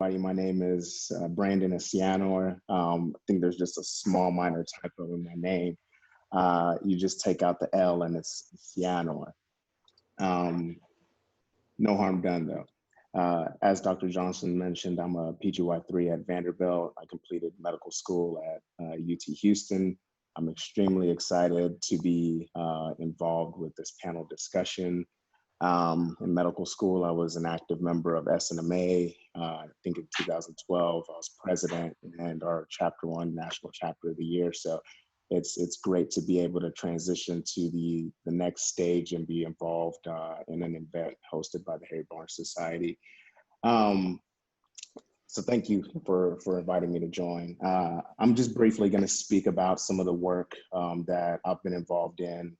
My name is Brandon Asianor. I think there's just a small minor typo in my name. You just take out the L and it's Asianor. Um, no harm done though. As Dr. Johnson mentioned, I'm a PGY3 at Vanderbilt. I completed medical school at UT Houston. I'm extremely excited to be involved with this panel discussion. In medical school, I was an active member of SNMA. I think in 2012, I was president and our Chapter 1 National Chapter of the Year. So it's great to be able to transition to the next stage and be involved in an event hosted by the Harry Barnes Society. Um, so thank you for inviting me to join. I'm just briefly going to speak about some of the work that I've been involved in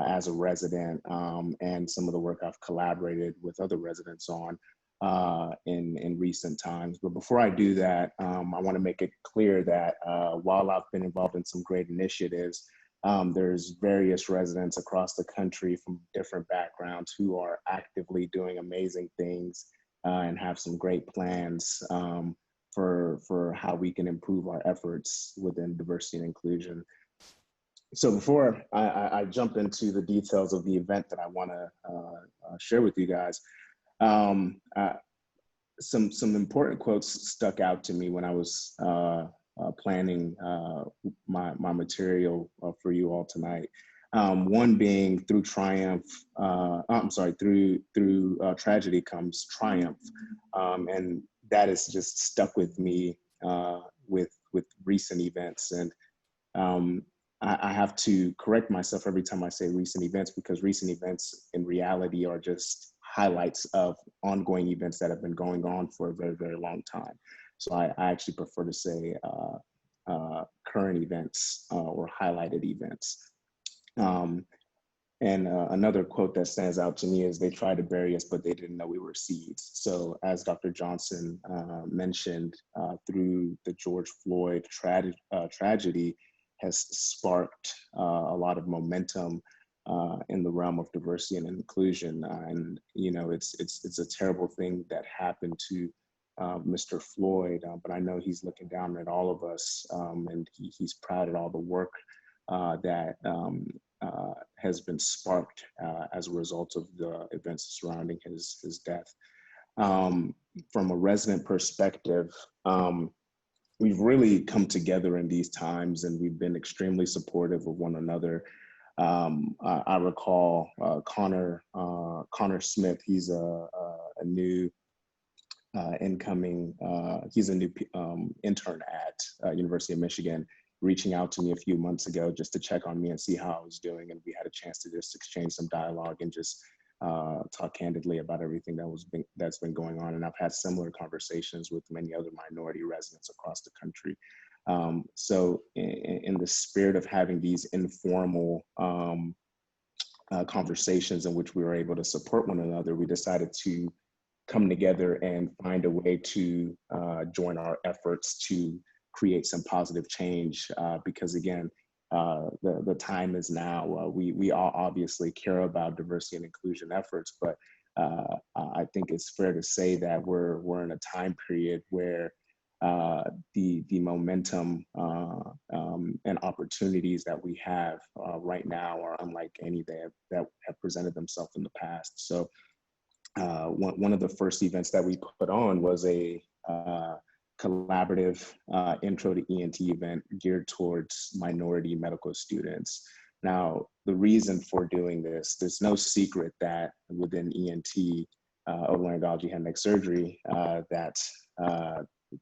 as a resident and some of the work I've collaborated with other residents on in recent times. But before I do that, I want to make it clear that while I've been involved in some great initiatives, there's various residents across the country from different backgrounds who are actively doing amazing things and have some great plans for how we can improve our efforts within diversity and inclusion. So before I jump into the details of the event that I want to share with you guys, some important quotes stuck out to me when I was planning my material for you all tonight. One being through triumph, through tragedy comes triumph, and that has just stuck with me with recent events. And I have to correct myself every time I say recent events, because recent events in reality are just highlights of ongoing events that have been going on for a very, very long time. So I actually prefer to say current events or highlighted events. Another quote that stands out to me is, "They tried to bury us, but they didn't know we were seeds." So as Dr. Johnson mentioned, through the George Floyd tragedy has sparked a lot of momentum in the realm of diversity and inclusion. And, you know, it's a terrible thing that happened to Mr. Floyd, but I know he's looking down at all of us, and he's proud of all the work that has been sparked as a result of the events surrounding his death. From a resident perspective, we've really come together in these times, and we've been extremely supportive of one another. I recall Connor Smith. He's a new incoming. He's a new intern at University of Michigan, reaching out to me a few months ago just to check on me and see how I was doing. And we had a chance to just exchange some dialogue and just talk candidly about everything that's been going on. And I've had similar conversations with many other minority residents across the country. So in the spirit of having these informal conversations in which we were able to support one another, we decided to come together and find a way to join our efforts to create some positive change, because again, the time is now. We all obviously care about diversity and inclusion efforts, but I think it's fair to say that we're in a time period where the momentum and opportunities that we have right now are unlike any that have presented themselves in the past. So one of the first events that we put on was a collaborative intro to ENT event geared towards minority medical students. Now, the reason for doing this, there's no secret that within ENT, otolaryngology head and neck surgery, that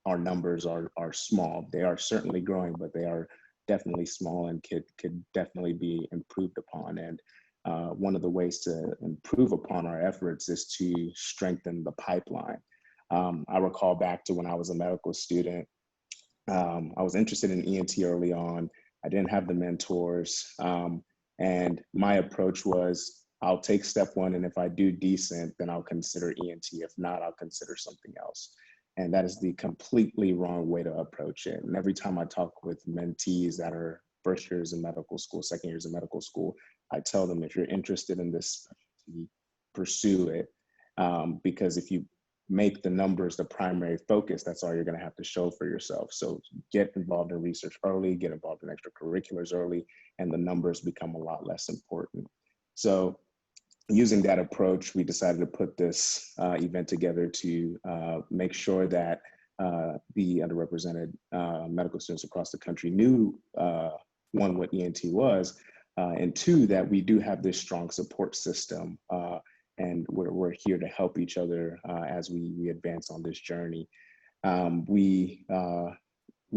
our numbers are small. They are certainly growing, but they are definitely small and could definitely be improved upon. And one of the ways to improve upon our efforts is to strengthen the pipeline. I recall back to when I was a medical student, I was interested in ENT early on. I didn't have the mentors. And my approach was, I'll take step one, and if I do decent, then I'll consider ENT. If not, I'll consider something else. And that is the completely wrong way to approach it. And every time I talk with mentees that are first years in medical school, second years in medical school, I tell them, if you're interested in this specialty, pursue it. Because if you make the numbers the primary focus, that's all you're going to have to show for yourself. So get involved in research early, get involved in extracurriculars early, and the numbers become a lot less important. So using that approach, we decided to put this event together to make sure that the underrepresented medical students across the country knew, one, what ENT was, and two, that we do have this strong support system, and we're here to help each other as we advance on this journey. We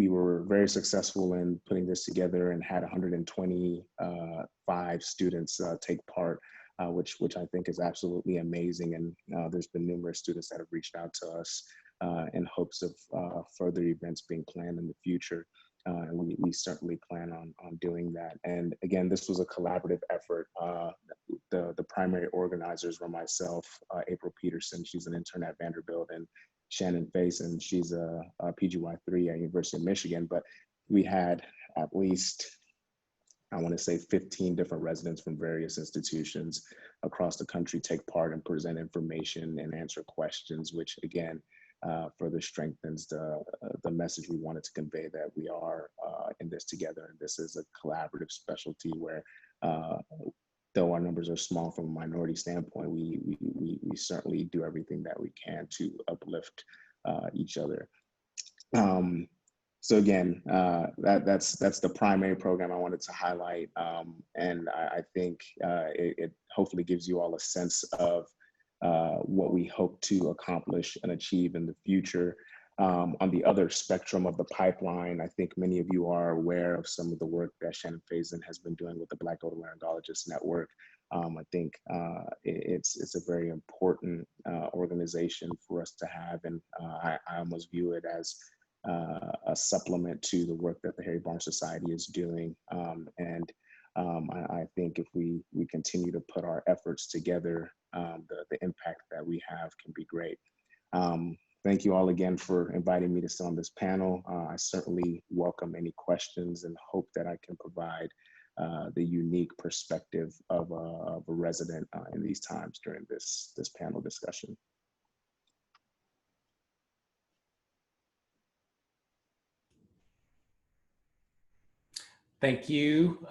were very successful in putting this together and had 125 students take part, which I think is absolutely amazing. And there's been numerous students that have reached out to us in hopes of further events being planned in the future. And we certainly plan on doing that. And again, this was a collaborative effort. The primary organizers were myself, April Peterson, she's an intern at Vanderbilt, and Shannon Faison, she's a PGY3 at University of Michigan. But we had at least, I want to say 15 different residents from various institutions across the country take part and present information and answer questions, which again, further strengthens the message we wanted to convey, that we are in this together. And this is a collaborative specialty where, though our numbers are small from a minority standpoint, we certainly do everything that we can to uplift each other. So again, that's the primary program I wanted to highlight. And I think it hopefully gives you all a sense of what we hope to accomplish and achieve in the future. On the other spectrum of the pipeline, I think many of you are aware of some of the work that Shannon Faison has been doing with the Black Otolaryngologists Network. I think it's a very important organization for us to have, and I almost view it as a supplement to the work that the Harry Barnes Society is doing. I think if we continue to put our efforts together, the impact that we have can be great. Thank you all again for inviting me to sit on this panel. I certainly welcome any questions and hope that I can provide the unique perspective of a resident in these times during this panel discussion. Thank you.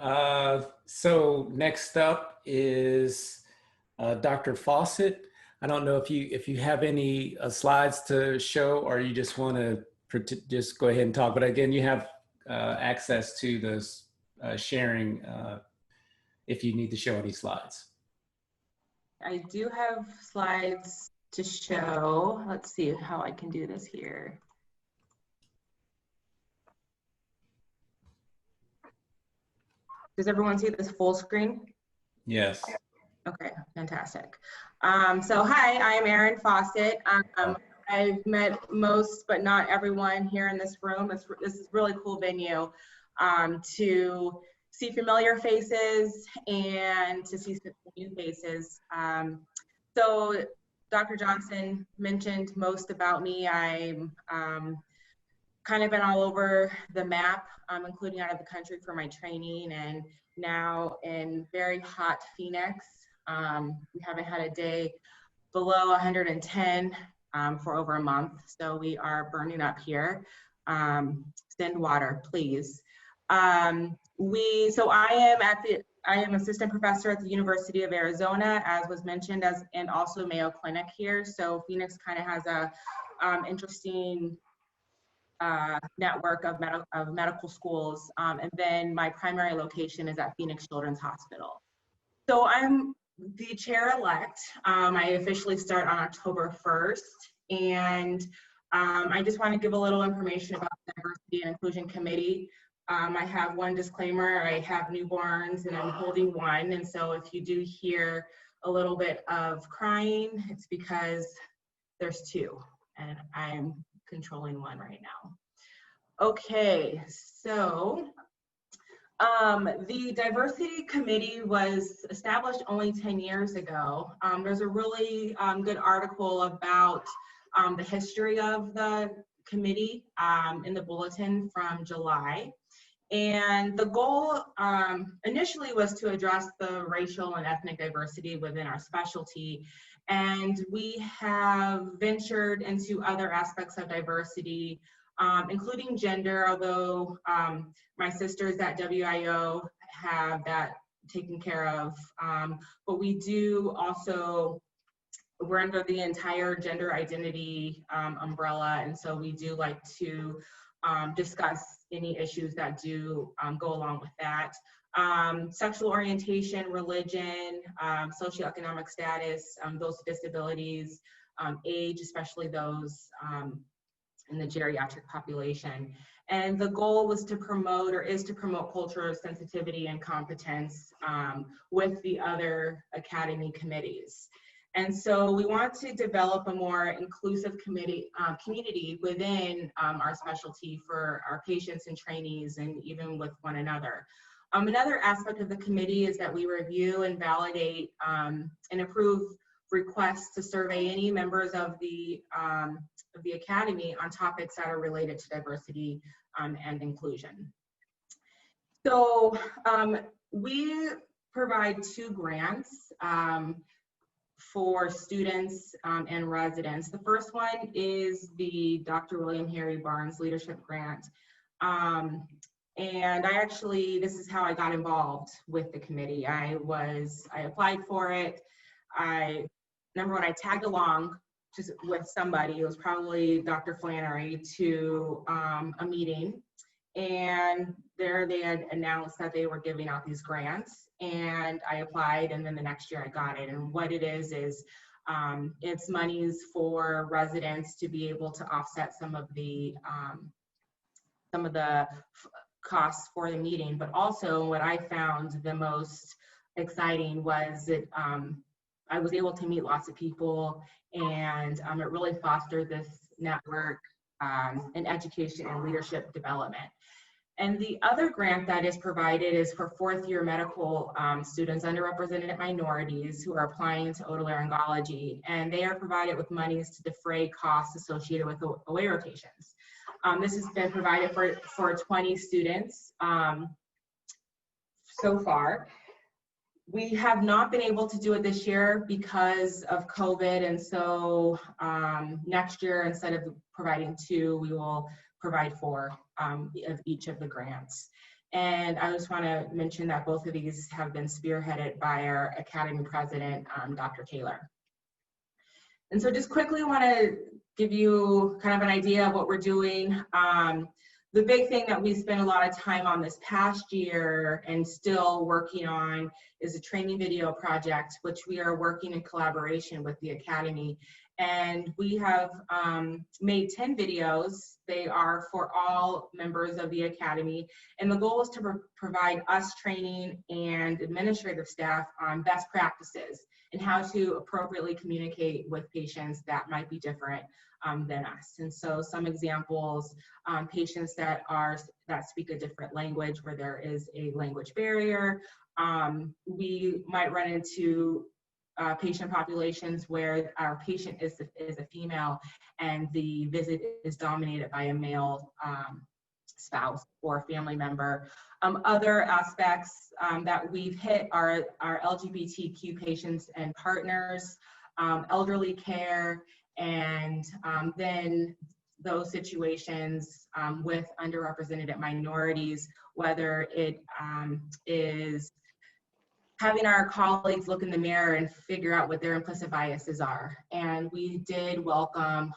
So next up is Dr. Fawcett. I don't know if you have any slides to show, or you just want to just go ahead and talk. But again, you have access to this sharing if you need to show any slides. I do have slides to show. Let's see how I can do this here. Does everyone see this full screen? Yes. Okay, fantastic. So hi, I'm Erin Fawcett. I've met most, but not everyone here in this room. This is a really cool venue to see familiar faces and to see some new faces. So Dr. Johnson mentioned most about me. I'm kind of been all over the map, including out of the country for my training, and now in very hot Phoenix. We haven't had a day below 110 for over a month, so we are burning up here. Send water, please. So I am assistant professor at the University of Arizona, as was mentioned, and also Mayo Clinic here. So Phoenix kind of has a interesting network of medical schools, and then my primary location is at Phoenix Children's Hospital. So I'm the chair-elect. I officially start on October 1st, and I just want to give a little information about the Diversity and Inclusion Committee. I have one disclaimer. I have newborns and I'm holding one, and so if you do hear a little bit of crying, it's because there's two and I'm controlling one right now. Okay, so the Diversity Committee was established only 10 years ago. There's a really good article about the history of the committee in the bulletin from July. And the goal initially was to address the racial and ethnic diversity within our specialty. And we have ventured into other aspects of diversity, including gender, although my sisters at WIO have that taken care of. But we do also, we're under the entire gender identity umbrella, and so we do like to discuss any issues that do go along with that. Sexual orientation, religion, socioeconomic status, those disabilities, age, especially those in the geriatric population. And the goal was to promote, or is to promote, cultural sensitivity and competence with the other academy committees. And so we want to develop a more inclusive community within our specialty for our patients and trainees, and even with one another. Another aspect of the committee is that we review and validate and approve requests to survey any members of the academy on topics that are related to diversity and inclusion. So we provide 2 grants for students and residents. The first one is the Dr. William Harry Barnes Leadership Grant. And I actually, this is how I got involved with the committee. I applied for it. I remember when I tagged along just with somebody, it was probably Dr. Flannery, to a meeting. And there they had announced that they were giving out these grants, and I applied, and then the next year I got it. And what it is it's monies for residents to be able to offset some of the costs for the meeting. But also what I found the most exciting was that I was able to meet lots of people, and it really fostered this network in education and leadership development. And the other grant that is provided is for 4th-year medical students, underrepresented minorities, who are applying to otolaryngology, and they are provided with monies to defray costs associated with away rotations. This has been provided for 20 students so far. We have not been able to do it this year because of COVID, and so next year, instead of providing 2, we will provide 4 of each of the grants. And I just want to mention that both of these have been spearheaded by our Academy President, Dr. Taylor. And so just quickly want to give you kind of an idea of what we're doing. The big thing that we spent a lot of time on this past year and still working on is a training video project, which we are working in collaboration with the Academy. And we have made 10 videos. They are for all members of the Academy. And the goal is to provide us training and administrative staff on best practices and how to appropriately communicate with patients that might be different than us. And so some examples, patients that speak a different language where there is a language barrier. We might run into patient populations where our patient is a female and the visit is dominated by a male spouse or family member. Other aspects that we've hit are our LGBTQ patients and partners, elderly care, and then those situations with underrepresented minorities, whether it is having our colleagues look in the mirror and figure out what their implicit biases are. And we did welcome,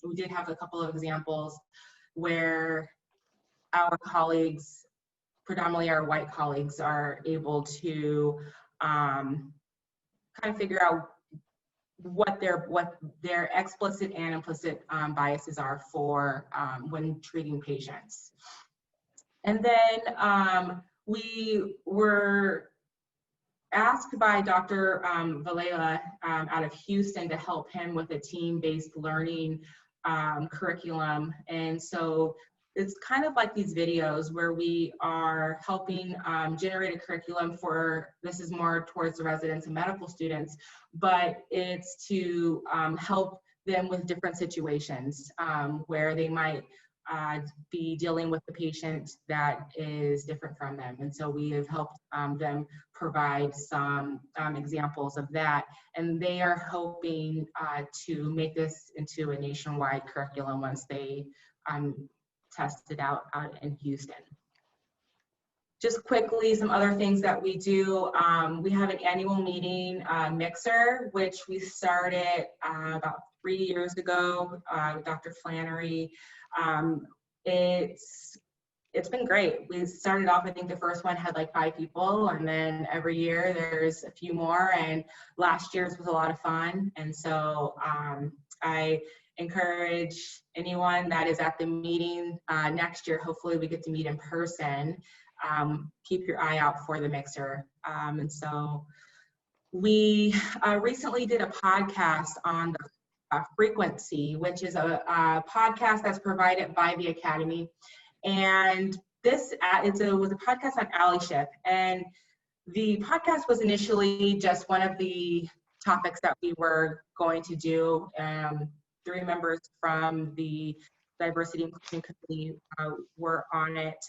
we did have a couple of examples where our colleagues, predominantly our white colleagues, are able to kind of figure out what their explicit and implicit biases are for when treating patients. And then we were asked by Dr. Valela out of Houston to help him with a team-based learning curriculum. And so it's kind of like these videos where we are helping generate a curriculum for, this is more towards the residents and medical students, but it's to help them with different situations where they might be dealing with the patient that is different from them. And so we have helped them provide some examples of that. And they are hoping to make this into a nationwide curriculum once they test it out in Houston. Just quickly, some other things that we do. We have an annual meeting mixer, which we started about 3 years ago with Dr. Flannery. It's been great. We started off, I think the first one had like 5 people, and then every year there's a few more, and last year's was a lot of fun. And so I encourage anyone that is at the meeting next year, hopefully we get to meet in person. Keep your eye out for the mixer. And so we recently did a podcast on the frequency, which is a podcast that's provided by the Academy. And this was a podcast on allyship. And the podcast was initially just one of the topics that we were going to do. 3 members from the Diversity Inclusion Committee were on it.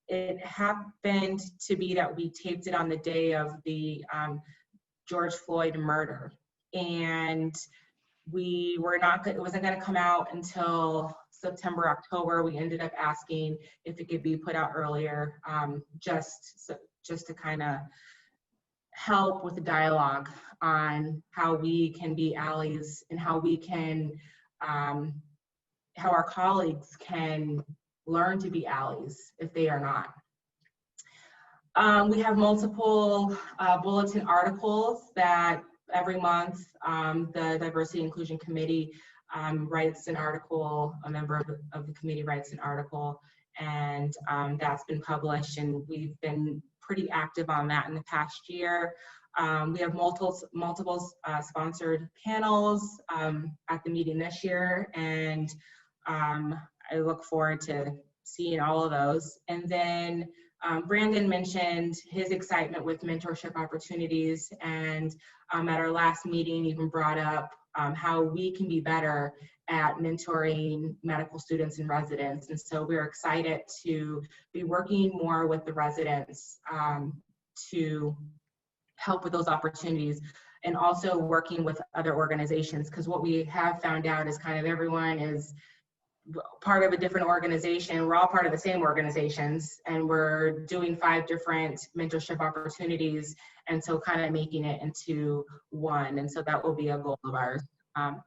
It happened to be that we taped it on the day of the George Floyd murder. And it wasn't going to come out until September, October. We ended up asking if it could be put out earlier, just to kind of help with the dialogue on how we can be allies and how we can, how our colleagues can learn to be allies if they are not. We have multiple bulletin articles that every month the Diversity Inclusion Committee writes an article, a member of the committee writes an article, and that's been published, and we've been pretty active on that in the past year. We have multiple sponsored panels at the meeting this year, and I look forward to seeing all of those. And then Brandon mentioned his excitement with mentorship opportunities, and at our last meeting even brought up how we can be better at mentoring medical students and residents. And so we're excited to be working more with the residents to help with those opportunities, and also working with other organizations, because what we have found out is kind of everyone is part of a different organization. We're all part of the same organizations, and we're doing 5 different mentorship opportunities, and so kind of making it into one. And so that will be a goal of ours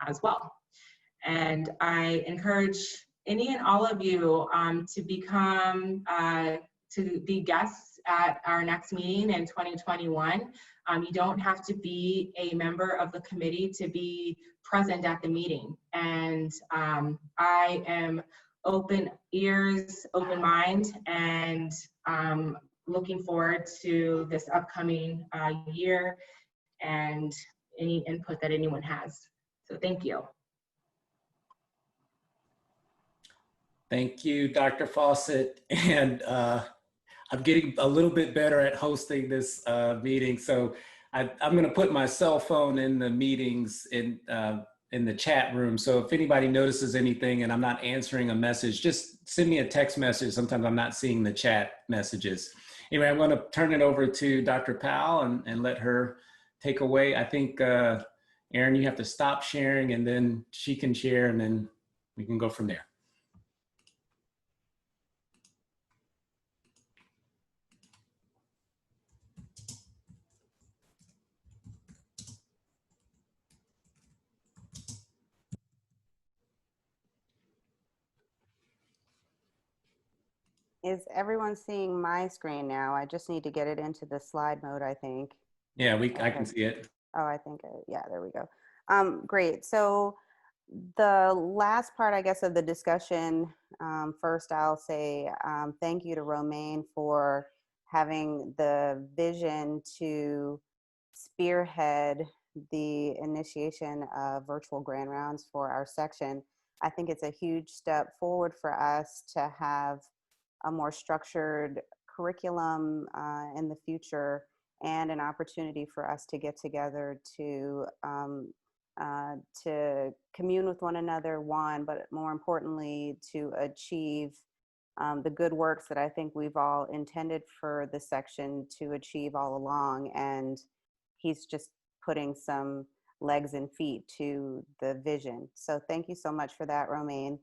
as well. And I encourage any and all of you to become to be guests at our next meeting in 2021. You don't have to be a member of the committee to be present at the meeting. And I am open ears, open mind, and looking forward to this upcoming year and any input that anyone has. So thank you. Thank you, Dr. Fawcett. And I'm getting a little bit better at hosting this meeting. So I'm going to put my cell phone in the meetings in the chat room. So if anybody notices anything and I'm not answering a message, just send me a text message. Sometimes I'm not seeing the chat messages. Anyway, I'm going to turn it over to Dr. Powell and let her take away. I think, Erin, you have to stop sharing and then she can share and then we can go from there. Is everyone seeing my screen now? I just need to get it into the slide mode, I think. Yeah, Okay. I can see it. Oh, I think, yeah, there we go. Great. So the last part, I guess, of the discussion, first I'll say thank you to Romaine for having the vision to spearhead the initiation of virtual grand rounds for our section. I think it's a huge step forward for us to have a more structured curriculum in the future, and an opportunity for us to get together to to commune with one another, one, but more importantly, to achieve the good works that I think we've all intended for this section to achieve all along. And he's just putting some legs and feet to the vision. So thank you so much for that, Romaine.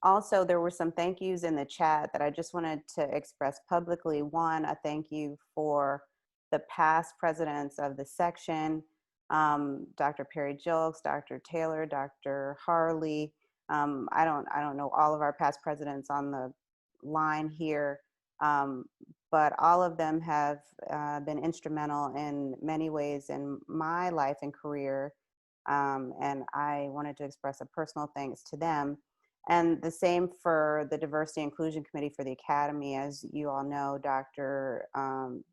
Also, there were some thank yous in the chat that I just wanted to express publicly. One, a thank you for the past presidents of the section, Dr. Perry Jilks, Dr. Taylor, Dr. Harley. I don't know all of our past presidents on the line here, but all of them have been instrumental in many ways in my life and career. And I wanted to express a personal thanks to them. And the same for the Diversity Inclusion Committee for the Academy. As you all know, Dr.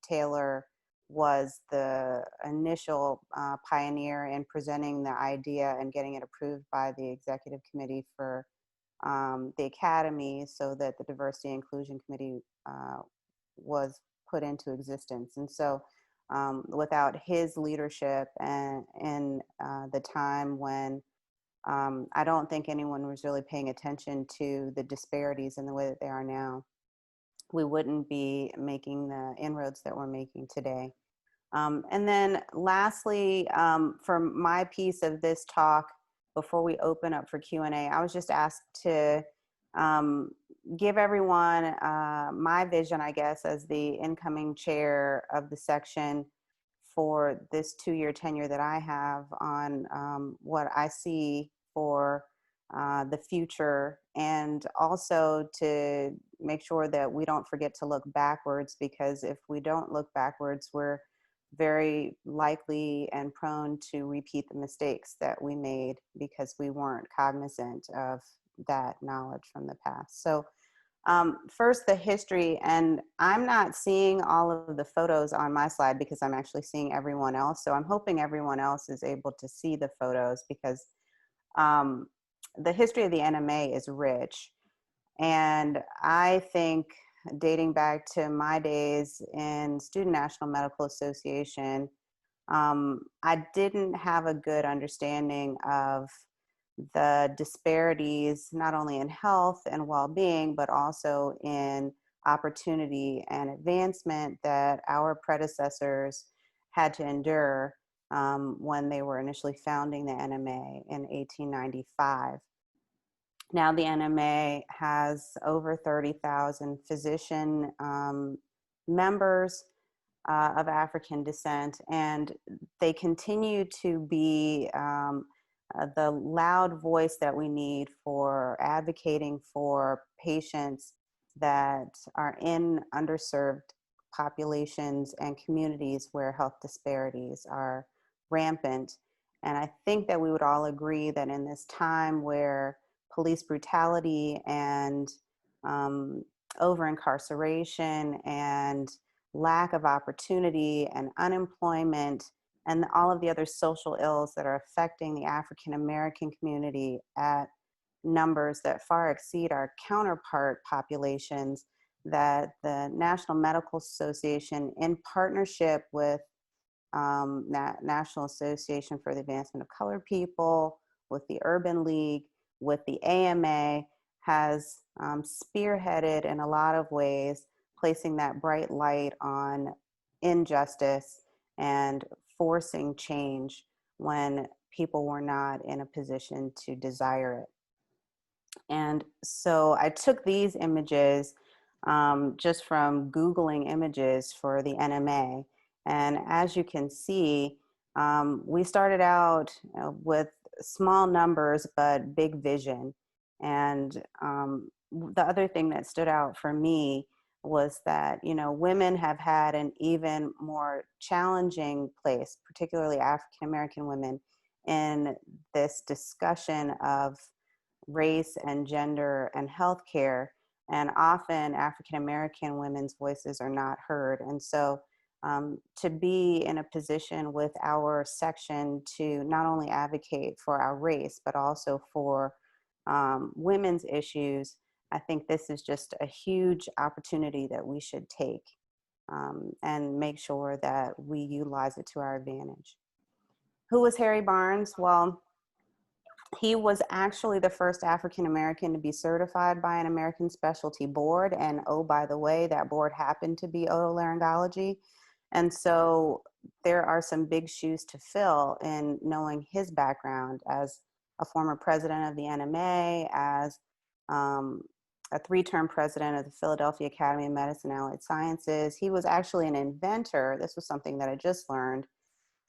Taylor was the initial pioneer in presenting the idea and getting it approved by the Executive Committee for the Academy, so that the Diversity Inclusion Committee was put into existence. And so without his leadership and in the time when I don't think anyone was really paying attention to the disparities in the way that they are now, we wouldn't be making the inroads that we're making today. And then lastly, for my piece of this talk, before we open up for Q&A, I was just asked to give everyone my vision, I guess, as the incoming chair of the section for this 2-year tenure that I have on what I see for the future, and also to make sure that we don't forget to look backwards, because if we don't look backwards, we're very likely and prone to repeat the mistakes that we made because we weren't cognizant of that knowledge from the past. So first, the history, and I'm not seeing all of the photos on my slide because I'm actually seeing everyone else. So I'm hoping everyone else is able to see the photos, because the history of the NMA is rich. And I think, dating back to my days in Student National Medical Association, I didn't have a good understanding of the disparities, not only in health and well-being, but also in opportunity and advancement that our predecessors had to endure when they were initially founding the NMA in 1895. Now the NMA has over 30,000 physician members of African descent, and they continue to be the loud voice that we need for advocating for patients that are in underserved populations and communities where health disparities are rampant. And I think that we would all agree that in this time where police brutality and over-incarceration and lack of opportunity and unemployment and all of the other social ills that are affecting the African American community at numbers that far exceed our counterpart populations, that the National Medical Association, in partnership with National Association for the Advancement of Colored People, with the Urban League, with the AMA, has spearheaded in a lot of ways, placing that bright light on injustice and forcing change when people were not in a position to desire it. And so I took these images just from Googling images for the NMA. And as you can see, we started out with small numbers, but big vision. And the other thing that stood out for me was that, you know, women have had an even more challenging place, particularly African American women, in this discussion of race and gender and healthcare. And often African American women's voices are not heard. And so to be in a position with our section to not only advocate for our race, but also for women's issues, I think this is just a huge opportunity that we should take and make sure that we utilize it to our advantage. Who was Harry Barnes? Well, he was actually the first African-American to be certified by an American specialty board. And oh, by the way, that board happened to be otolaryngology. And so there are some big shoes to fill in knowing his background as a former president of the NMA, as a 3-term president of the Philadelphia Academy of Medicine and Allied Sciences. He was actually an inventor. This was something that I just learned,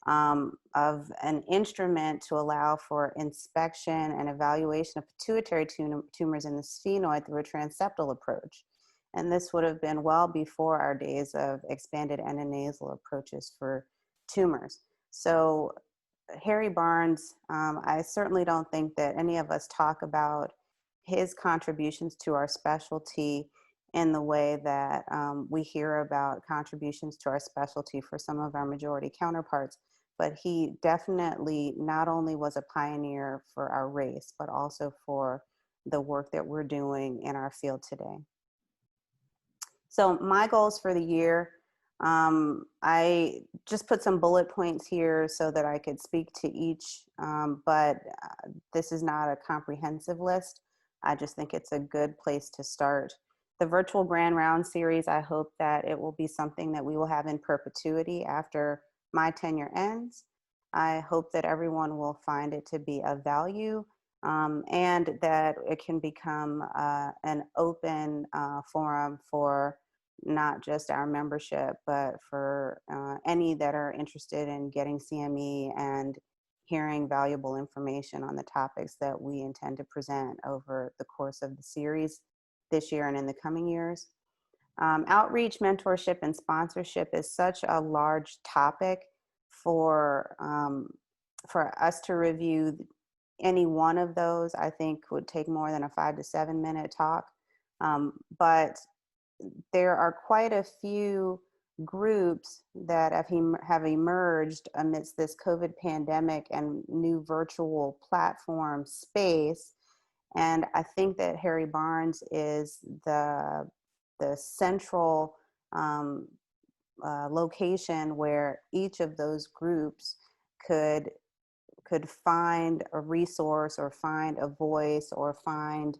of an instrument to allow for inspection and evaluation of pituitary tumors in the sphenoid through a transeptal approach. And this would have been well before our days of expanded endonasal approaches for tumors. So Harry Barnes, I certainly don't think that any of us talk about his contributions to our specialty in the way that we hear about contributions to our specialty for some of our majority counterparts. But he definitely not only was a pioneer for our race, but also for the work that we're doing in our field today. So my goals for the year, I just put some bullet points here so that I could speak to each, but this is not a comprehensive list. I just think it's a good place to start. The virtual Grand Round series, I hope that it will be something that we will have in perpetuity after my tenure ends. I hope that everyone will find it to be of value, and that it can become an open forum for not just our membership, but for any that are interested in getting CME and hearing valuable information on the topics that we intend to present over the course of the series this year and in the coming years. Outreach, mentorship, and sponsorship is such a large topic for us to review. Any one of those, I think, would take more than a 5 to 7 minute talk. But there are quite a few groups that have emerged amidst this COVID pandemic and new virtual platform space. And I think that Harry Barnes is the central location where each of those groups could find a resource or find a voice or find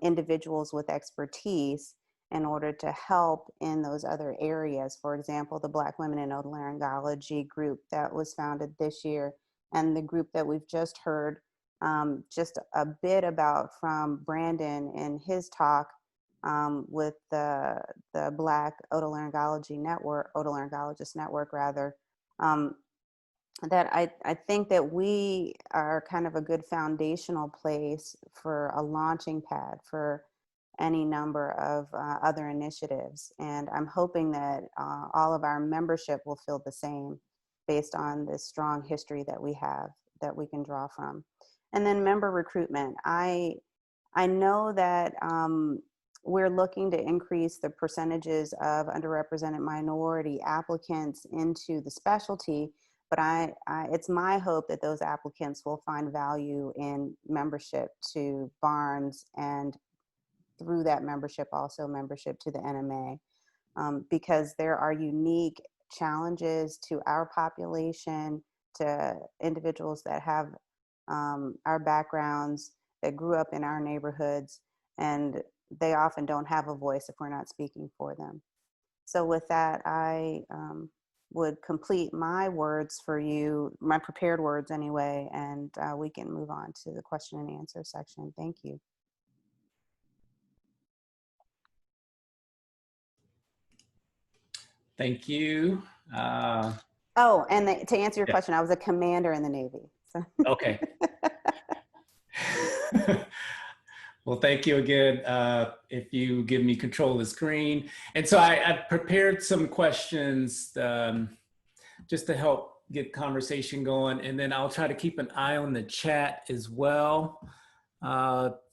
individuals with expertise in order to help in those other areas. For example, the Black Women in Otolaryngology group that was founded this year, and the group that we've just heard just a bit about from Brandon in his talk with the Black Otolaryngology Network, Otolaryngologist Network rather, that I think that we are kind of a good foundational place for a launching pad for any number of other initiatives. And I'm hoping that all of our membership will feel the same based on this strong history that we have that we can draw from. And then member recruitment. I know that we're looking to increase the percentages of underrepresented minority applicants into the specialty, but it's my hope that those applicants will find value in membership to Barnes, and through that membership, also membership to the NMA, because there are unique challenges to our population, to individuals that have our backgrounds, that grew up in our neighborhoods, and they often don't have a voice if we're not speaking for them. So with that, I would complete my words for you, my prepared words anyway, and we can move on to the question and answer section. Thank you. Thank you. Oh, and to answer your question, I was a commander in the Navy. So. Okay. Well, thank you again. If you give me control of the screen. And so I prepared some questions just to help get conversation going. And then I'll try to keep an eye on the chat as well.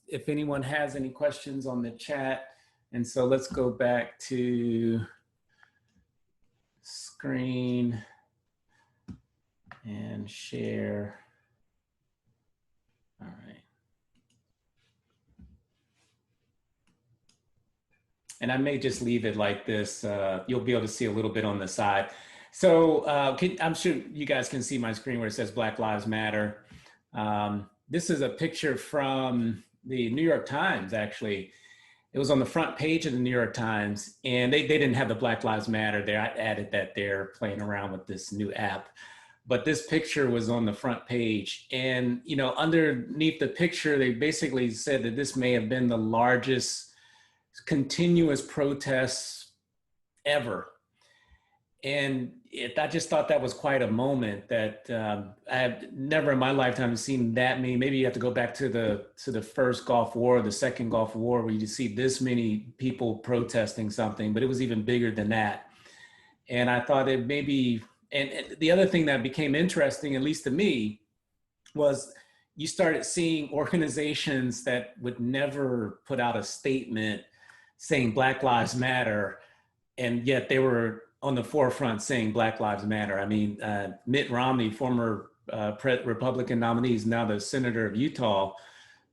If anyone has any questions on the chat. And so let's go back to screen and share. All right. And I may just leave it like this. You'll be able to see a little bit on the side. So I'm sure you guys can see my screen where it says Black Lives Matter. This is a picture from the New York Times, actually. It was on the front page of the New York Times, and they didn't have the Black Lives Matter there. I added that they're playing around with this new app. But this picture was on the front page. And, you know, underneath the picture, they basically said that this may have been the largest continuous protests ever. And I just thought that was quite a moment that I have never in my lifetime seen that many. Maybe you have to go back to the first Gulf War, the second Gulf War, where you see this many people protesting something, but it was even bigger than that. And I thought it maybe, and the other thing that became interesting, at least to me, was you started seeing organizations that would never put out a statement saying Black Lives Matter, and yet they were on the forefront saying Black Lives Matter. I mean, Mitt Romney, former Republican nominee, is now the senator of Utah.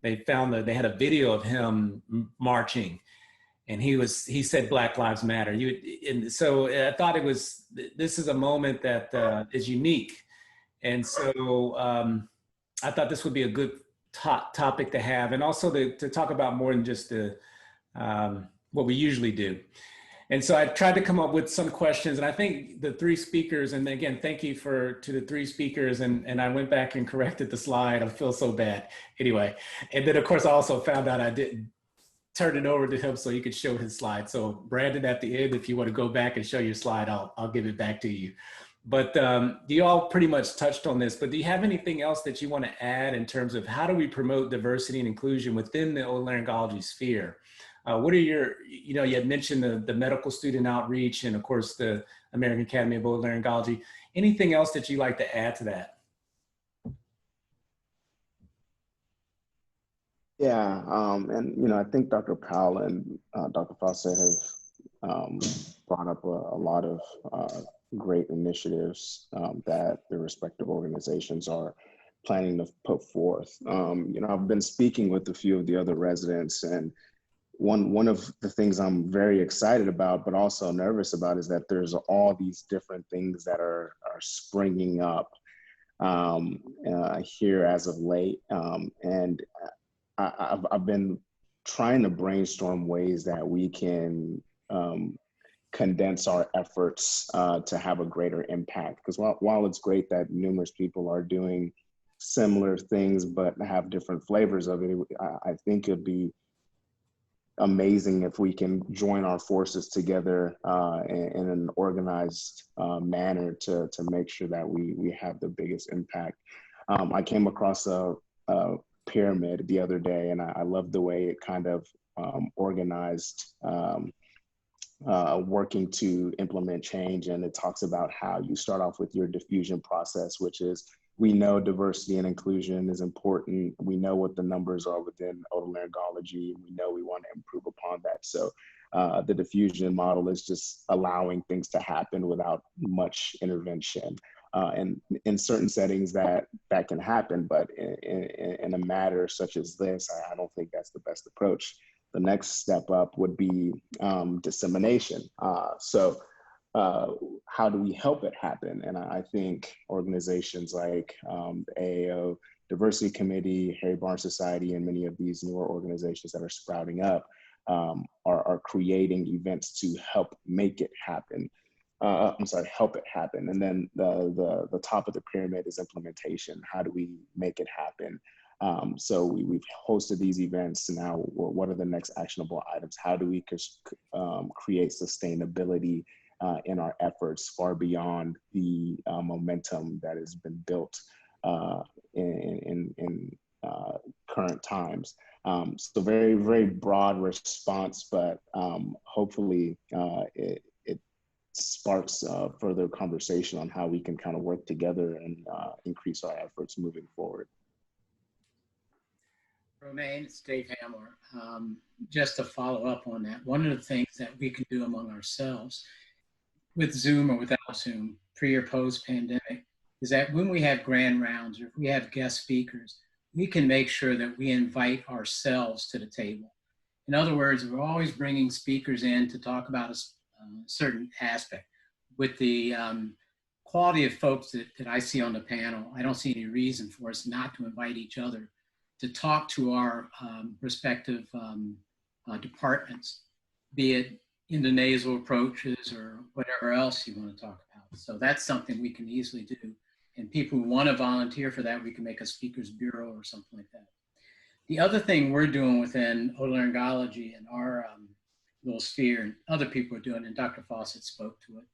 They found that they had a video of him marching, and he said Black Lives Matter. And so I thought this is a moment that is unique. And so I thought this would be a good topic to have, and also to talk about more than just what we usually do. And so I tried to come up with some questions, and I think the three speakers, and again, thank you to the three speakers, and I went back and corrected the slide. I feel so bad. Anyway, and then of course I also found out I didn't turn it over to him so he could show his slide. So Brandon, at the end, if you want to go back and show your slide, I'll give it back to you. But you all pretty much touched on this, but do you have anything else that you want to add in terms of how do we promote diversity and inclusion within the otolaryngology sphere? What are you had mentioned the medical student outreach and of course the American Academy of Otolaryngology. Anything else that you'd like to add to that? Yeah, and I think Dr. Powell and Dr. Fawcett have brought up a lot of great initiatives that the respective organizations are planning to put forth. I've been speaking with a few of the other residents, and one of the things I'm very excited about, but also nervous about, is that there's all these different things that are springing up here as of late, and I've been trying to brainstorm ways that we can condense our efforts to have a greater impact. Because while it's great that numerous people are doing similar things but have different flavors of it, I think it'd be amazing if we can join our forces together in an organized manner to make sure that we have the biggest impact. I came across a pyramid the other day, and I love the way it kind of organized working to implement change. And it talks about how you start off with your diffusion process, which is, we know diversity and inclusion is important. We know what the numbers are within otolaryngology. We know we want to improve upon that. So the diffusion model is just allowing things to happen without much intervention. And in certain settings that can happen, but in a matter such as this, I don't think that's the best approach. The next step up would be dissemination. So how do we help it happen? And I think organizations like the AAO Diversity Committee, Harry Barnes Society, and many of these newer organizations that are sprouting up are creating events to help make it happen. Help it happen. And then the top of the pyramid is implementation. How do we make it happen? So we've hosted these events. Now, what are the next actionable items? How do we create sustainability in our efforts far beyond the momentum that has been built in current times? So very, very broad response, but hopefully it sparks further conversation on how we can kind of work together and increase our efforts moving forward. Romaine, it's Dave Hamler. Just to follow up on that, one of the things that we can do among ourselves with Zoom or without Zoom, pre or post pandemic, is that when we have grand rounds or if we have guest speakers, we can make sure that we invite ourselves to the table. In other words, we're always bringing speakers in to talk about a certain aspect. With the quality of folks that I see on the panel, I don't see any reason for us not to invite each other to talk to our respective departments, be it in the nasal approaches or whatever else you want to talk about. So that's something we can easily do. And people who want to volunteer for that, we can make a speakers bureau or something like that. The other thing we're doing within otolaryngology and our little sphere, and other people are doing, and Dr. Fawcett spoke to it,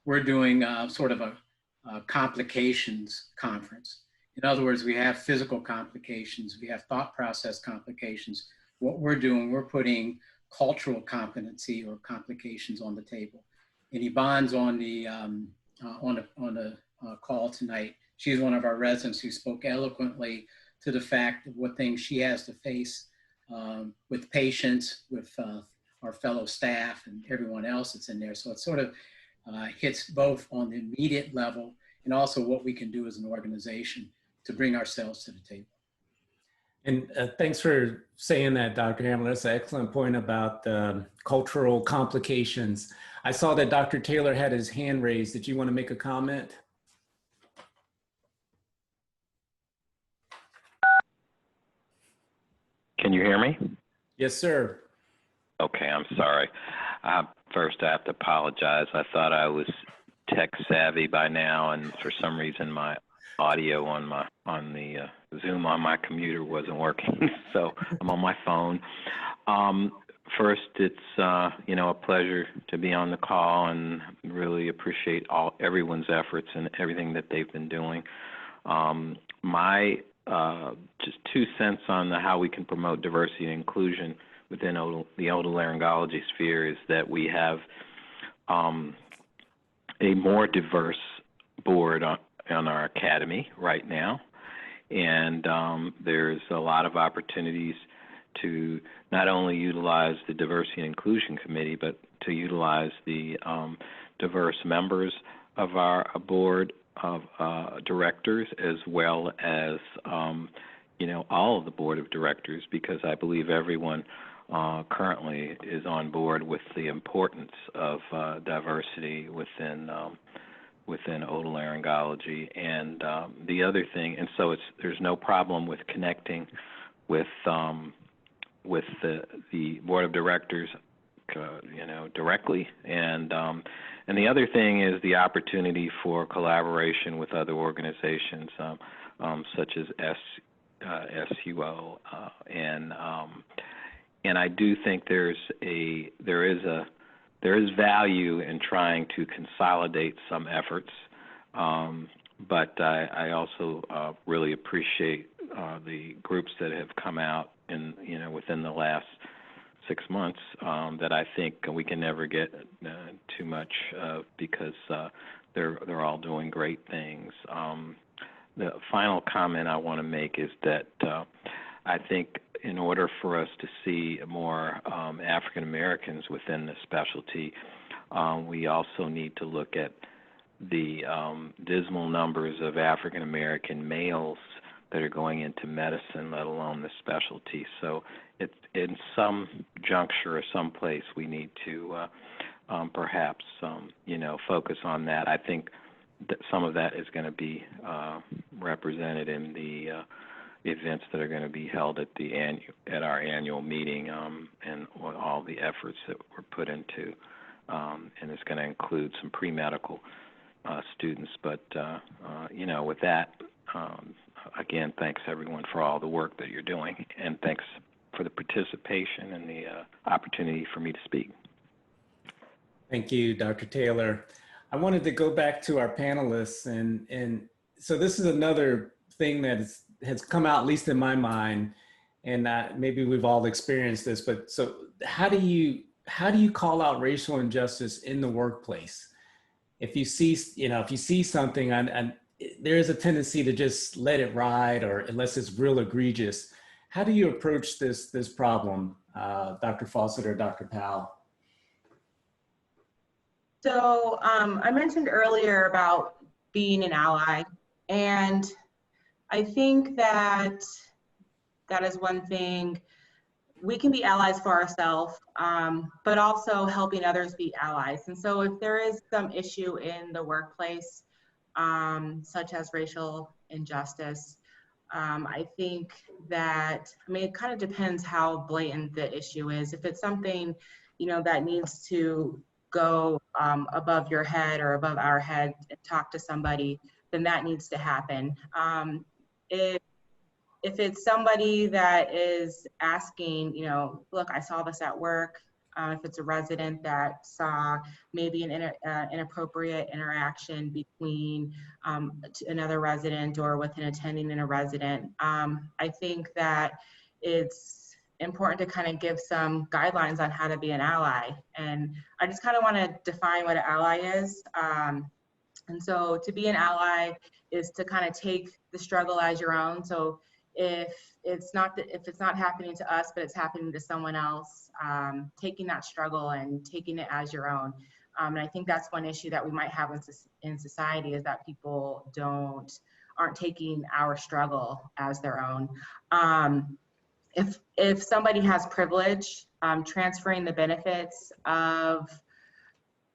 we're doing sort of a complications conference. In other words, we have physical complications, we have thought process complications. What we're doing, we're putting cultural competency or complications on the table. And Yvonne's on the call tonight. She's one of our residents who spoke eloquently to the fact of what things she has to face with patients, with our fellow staff and everyone else that's in there. So it sort of hits both on the immediate level and also what we can do as an organization to bring ourselves to the table. And thanks for saying that, Dr. Hamler. That's an excellent point about cultural complications. I saw that Dr. Taylor had his hand raised. Did you want to make a comment? Can you hear me? Yes, sir. Okay, I'm sorry. First, I have to apologize. I thought I was tech savvy by now, and for some reason, my audio on the Zoom on my computer wasn't working, so I'm on my phone. First, it's a pleasure to be on the call, and really appreciate everyone's efforts and everything that they've been doing. My just 2 cents on how we can promote diversity and inclusion within the otolaryngology sphere is that we have a more diverse board on our academy right now, and there's a lot of opportunities to not only utilize the Diversity and Inclusion Committee, but to utilize the diverse members of our board of directors, as well as all of the board of directors, because I believe everyone currently is on board with the importance of diversity within otolaryngology. And the other thing, and so there's no problem with connecting with the board of directors, directly. And the other thing is the opportunity for collaboration with other organizations, such as SUO, and I do think there is value in trying to consolidate some efforts, but I also really appreciate the groups that have come out within the last 6 months that I think we can never get too much of, because they're all doing great things. The final comment I want to make is that I think in order for us to see more African Americans within the specialty, we also need to look at the dismal numbers of African American males that are going into medicine, let alone the specialty. So it's in some juncture or some place we need to perhaps focus on that. I think that some of that is going to be represented in the events that are going to be held at our annual meeting, and all the efforts that were put into, and it's going to include some pre-medical students. But with that, again, thanks everyone for all the work that you're doing, and thanks for the participation and the opportunity for me to speak. Thank you, Dr. Taylor. I wanted to go back to our panelists, and so this is another thing that has come out, at least in my mind, and maybe we've all experienced this, but so how do you call out racial injustice in the workplace? If you see something, and there is a tendency to just let it ride, or unless it's real egregious. How do you approach this problem, Dr. Fawcett or Dr. Powell? So I mentioned earlier about being an ally, and I think that is one thing. We can be allies for ourselves, but also helping others be allies. And so if there is some issue in the workplace, such as racial injustice. I think that, I mean, it kind of depends how blatant the issue is. If it's something, you know, that needs to go above your head or above our head and talk to somebody, then that needs to happen. If it's somebody that is asking, you know, look, I saw this at work. If it's a resident that saw maybe an inappropriate interaction between another resident or with an attending and a resident, I think that it's important to kind of give some guidelines on how to be an ally. And I just kind of want to define what an ally is. And so to be an ally is to kind of take the struggle as your own. So if it's not happening to us, but it's happening to someone else, taking that struggle and taking it as your own. And I think that's one issue that we might have in society, is that people aren't taking our struggle as their own. If somebody has privilege, transferring the benefits of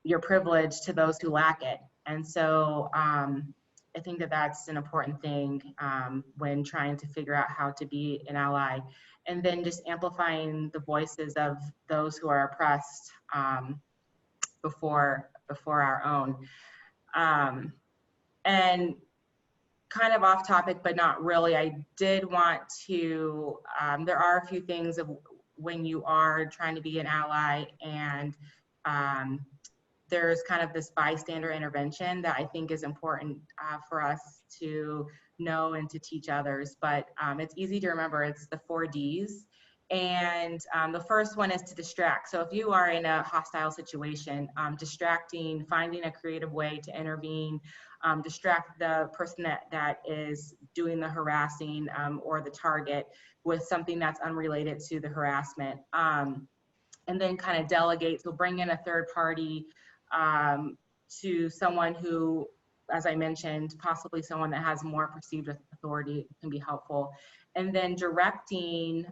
your privilege to those who lack it. And so I think that that's an important thing when trying to figure out how to be an ally. And then just amplifying the voices of those who are oppressed before our own. And kind of off topic, but not really, I did want to, there are a few things of when you are trying to be an ally, and there's kind of this bystander intervention that I think is important for us to know and to teach others. But it's easy to remember. It's the 4 Ds. And the first one is to distract. So if you are in a hostile situation, distracting, finding a creative way to intervene, distract the person that is doing the harassing or the target with something that's unrelated to the harassment. And then kind of delegate, so bring in a third party to someone who, as I mentioned, possibly someone that has more perceived authority can be helpful. And then directing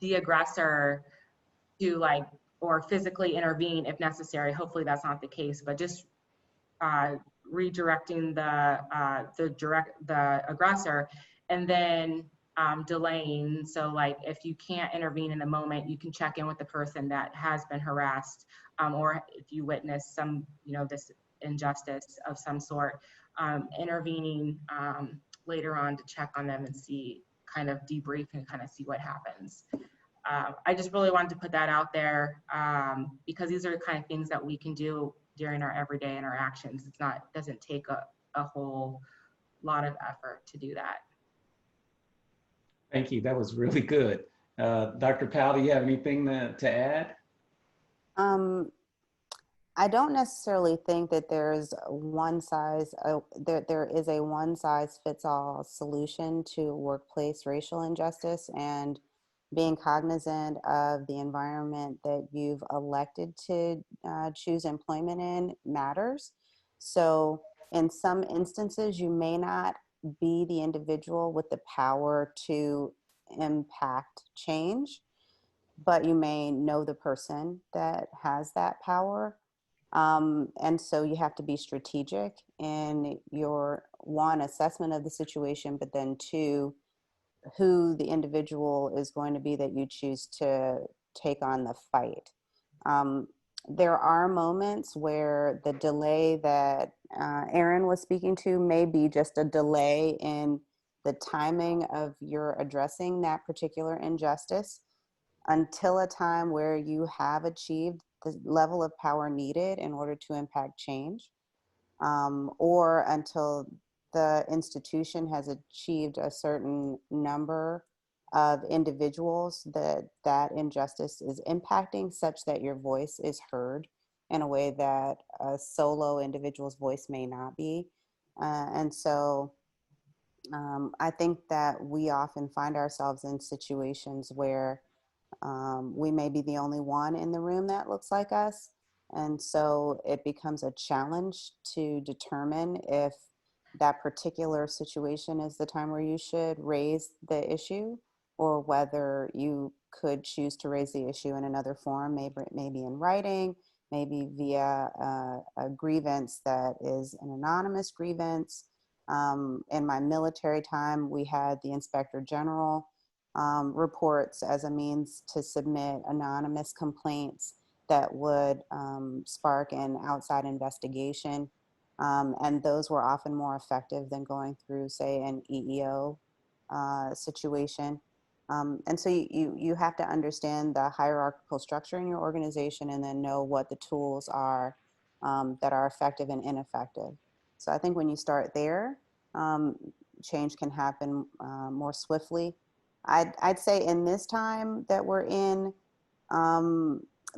the aggressor to or physically intervene if necessary. Hopefully that's not the case, but just redirecting the aggressor, and then delaying. So if you can't intervene in the moment, you can check in with the person that has been harassed, or if you witness some, this injustice of some sort, intervening later on to check on them and see, kind of debrief and kind of see what happens. I just really wanted to put that out there because these are the kind of things that we can do during our everyday interactions. Doesn't take a whole lot of effort to do that. Thank you. That was really good. Dr. Powell, do you have anything to add? I don't necessarily think that there's there is a one size fits all solution to workplace racial injustice, and being cognizant of the environment that you've elected to choose employment in matters. So in some instances, you may not be the individual with the power to impact change, but you may know the person that has that power. And so you have to be strategic in your, one, assessment of the situation, but then two, who the individual is going to be that you choose to take on the fight. There are moments where the delay that Aaron was speaking to may be just a delay in the timing of your addressing that particular injustice until a time where you have achieved the level of power needed in order to impact change, or until the institution has achieved a certain number of individuals that injustice is impacting, such that your voice is heard in a way that a solo individual's voice may not be. And so I think that we often find ourselves in situations where we may be the only one in the room that looks like us. And so it becomes a challenge to determine if that particular situation is the time where you should raise the issue, or whether you could choose to raise the issue in another form, maybe in writing, maybe via a grievance that is an anonymous grievance. In my military time, we had the Inspector General reports as a means to submit anonymous complaints that would spark an outside investigation. And those were often more effective than going through, say, an EEO situation. And so you have to understand the hierarchical structure in your organization and then know what the tools are that are effective and ineffective. So I think when you start there, change can happen more swiftly. I'd say in this time that we're in,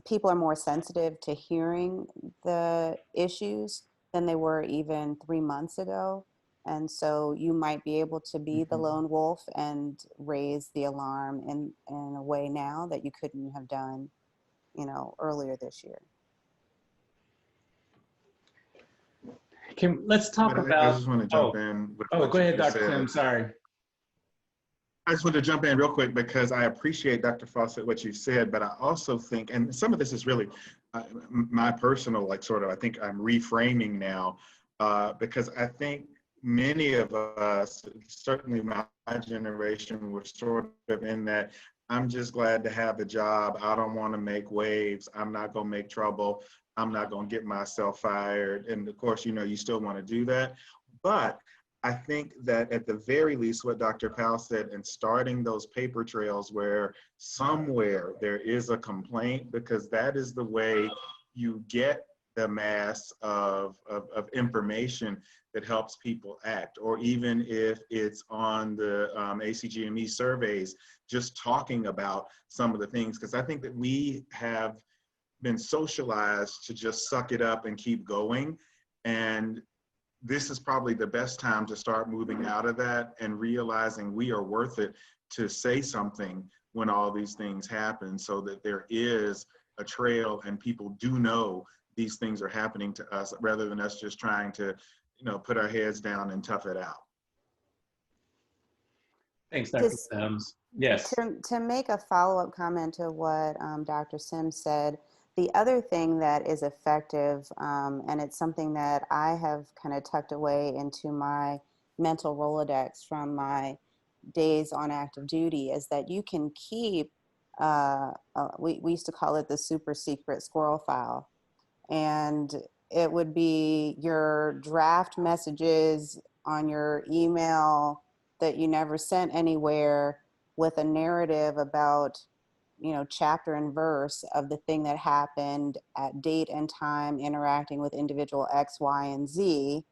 people are more sensitive to hearing the issues than they were even 3 months ago. And so you might be able to be the lone wolf and raise the alarm in a way now that you couldn't have done, earlier this year. Let's talk about. I just want to jump in. Go ahead, Dr. Sim. Sorry. I just want to jump in real quick because I appreciate, Dr. Fawcett, what you said, but I also think, and some of this is really my personal, I think I'm reframing now because I think many of us, certainly my generation, were sort of in that, I'm just glad to have a job. I don't want to make waves. I'm not going to make trouble. I'm not going to get myself fired. And of course, you still want to do that. But I think that at the very least, what Dr. Powell said, and starting those paper trails where somewhere there is a complaint, because that is the way you get the mass of information that helps people act. Or even if it's on the ACGME surveys, just talking about some of the things, because I think that we have been socialized to just suck it up and keep going. And this is probably the best time to start moving out of that and realizing we are worth it to say something when all these things happen, so that there is a trail and people do know these things are happening to us, rather than us just trying to, put our heads down and tough it out. Thanks, Dr. Sims. Yes. To make a follow-up comment to what Dr. Sims said, the other thing that is effective, and it's something that I have kind of tucked away into my mental Rolodex from my days on active duty, is that you can keep, we used to call it the super secret squirrel file. And it would be your draft messages on your email that you never sent anywhere, with a narrative about, chapter and verse of the thing that happened at date and time, interacting with individual X, Y, and Z.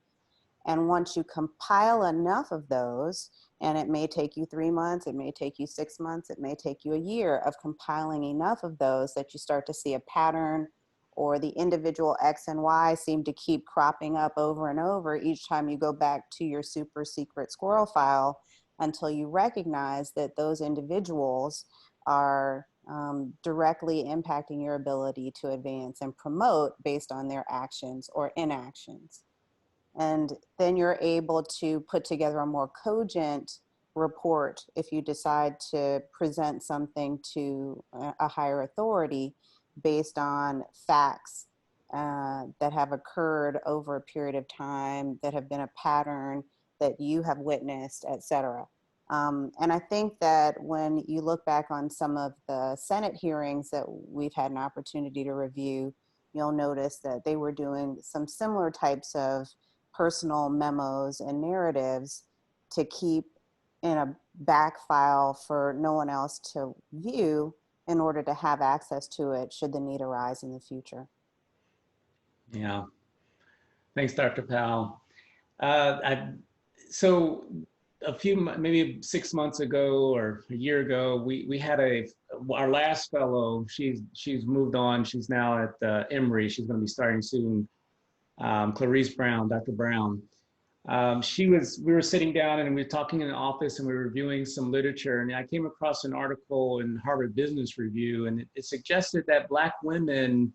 And once you compile enough of those, and it may take you 3 months, it may take you 6 months, it may take you a year of compiling enough of those that you start to see a pattern, or the individual X and Y seem to keep cropping up over and over each time you go back to your super secret squirrel file, until you recognize that those individuals are directly impacting your ability to advance and promote based on their actions or inactions. And then you're able to put together a more cogent report if you decide to present something to a higher authority based on facts that have occurred over a period of time, that have been a pattern that you have witnessed, et cetera. And I think that when you look back on some of the Senate hearings that we've had an opportunity to review, you'll notice that they were doing some similar types of personal memos and narratives to keep in a back file for no one else to view, in order to have access to it should the need arise in the future. Yeah. Thanks, Dr. Powell. So a few, maybe 6 months ago or a year ago, we had our last fellow. She's moved on. She's now at Emory. She's going to be starting soon. Clarice Brown, Dr. Brown. We were sitting down and we were talking in the office and we were reviewing some literature, and I came across an article in Harvard Business Review, and it suggested that Black women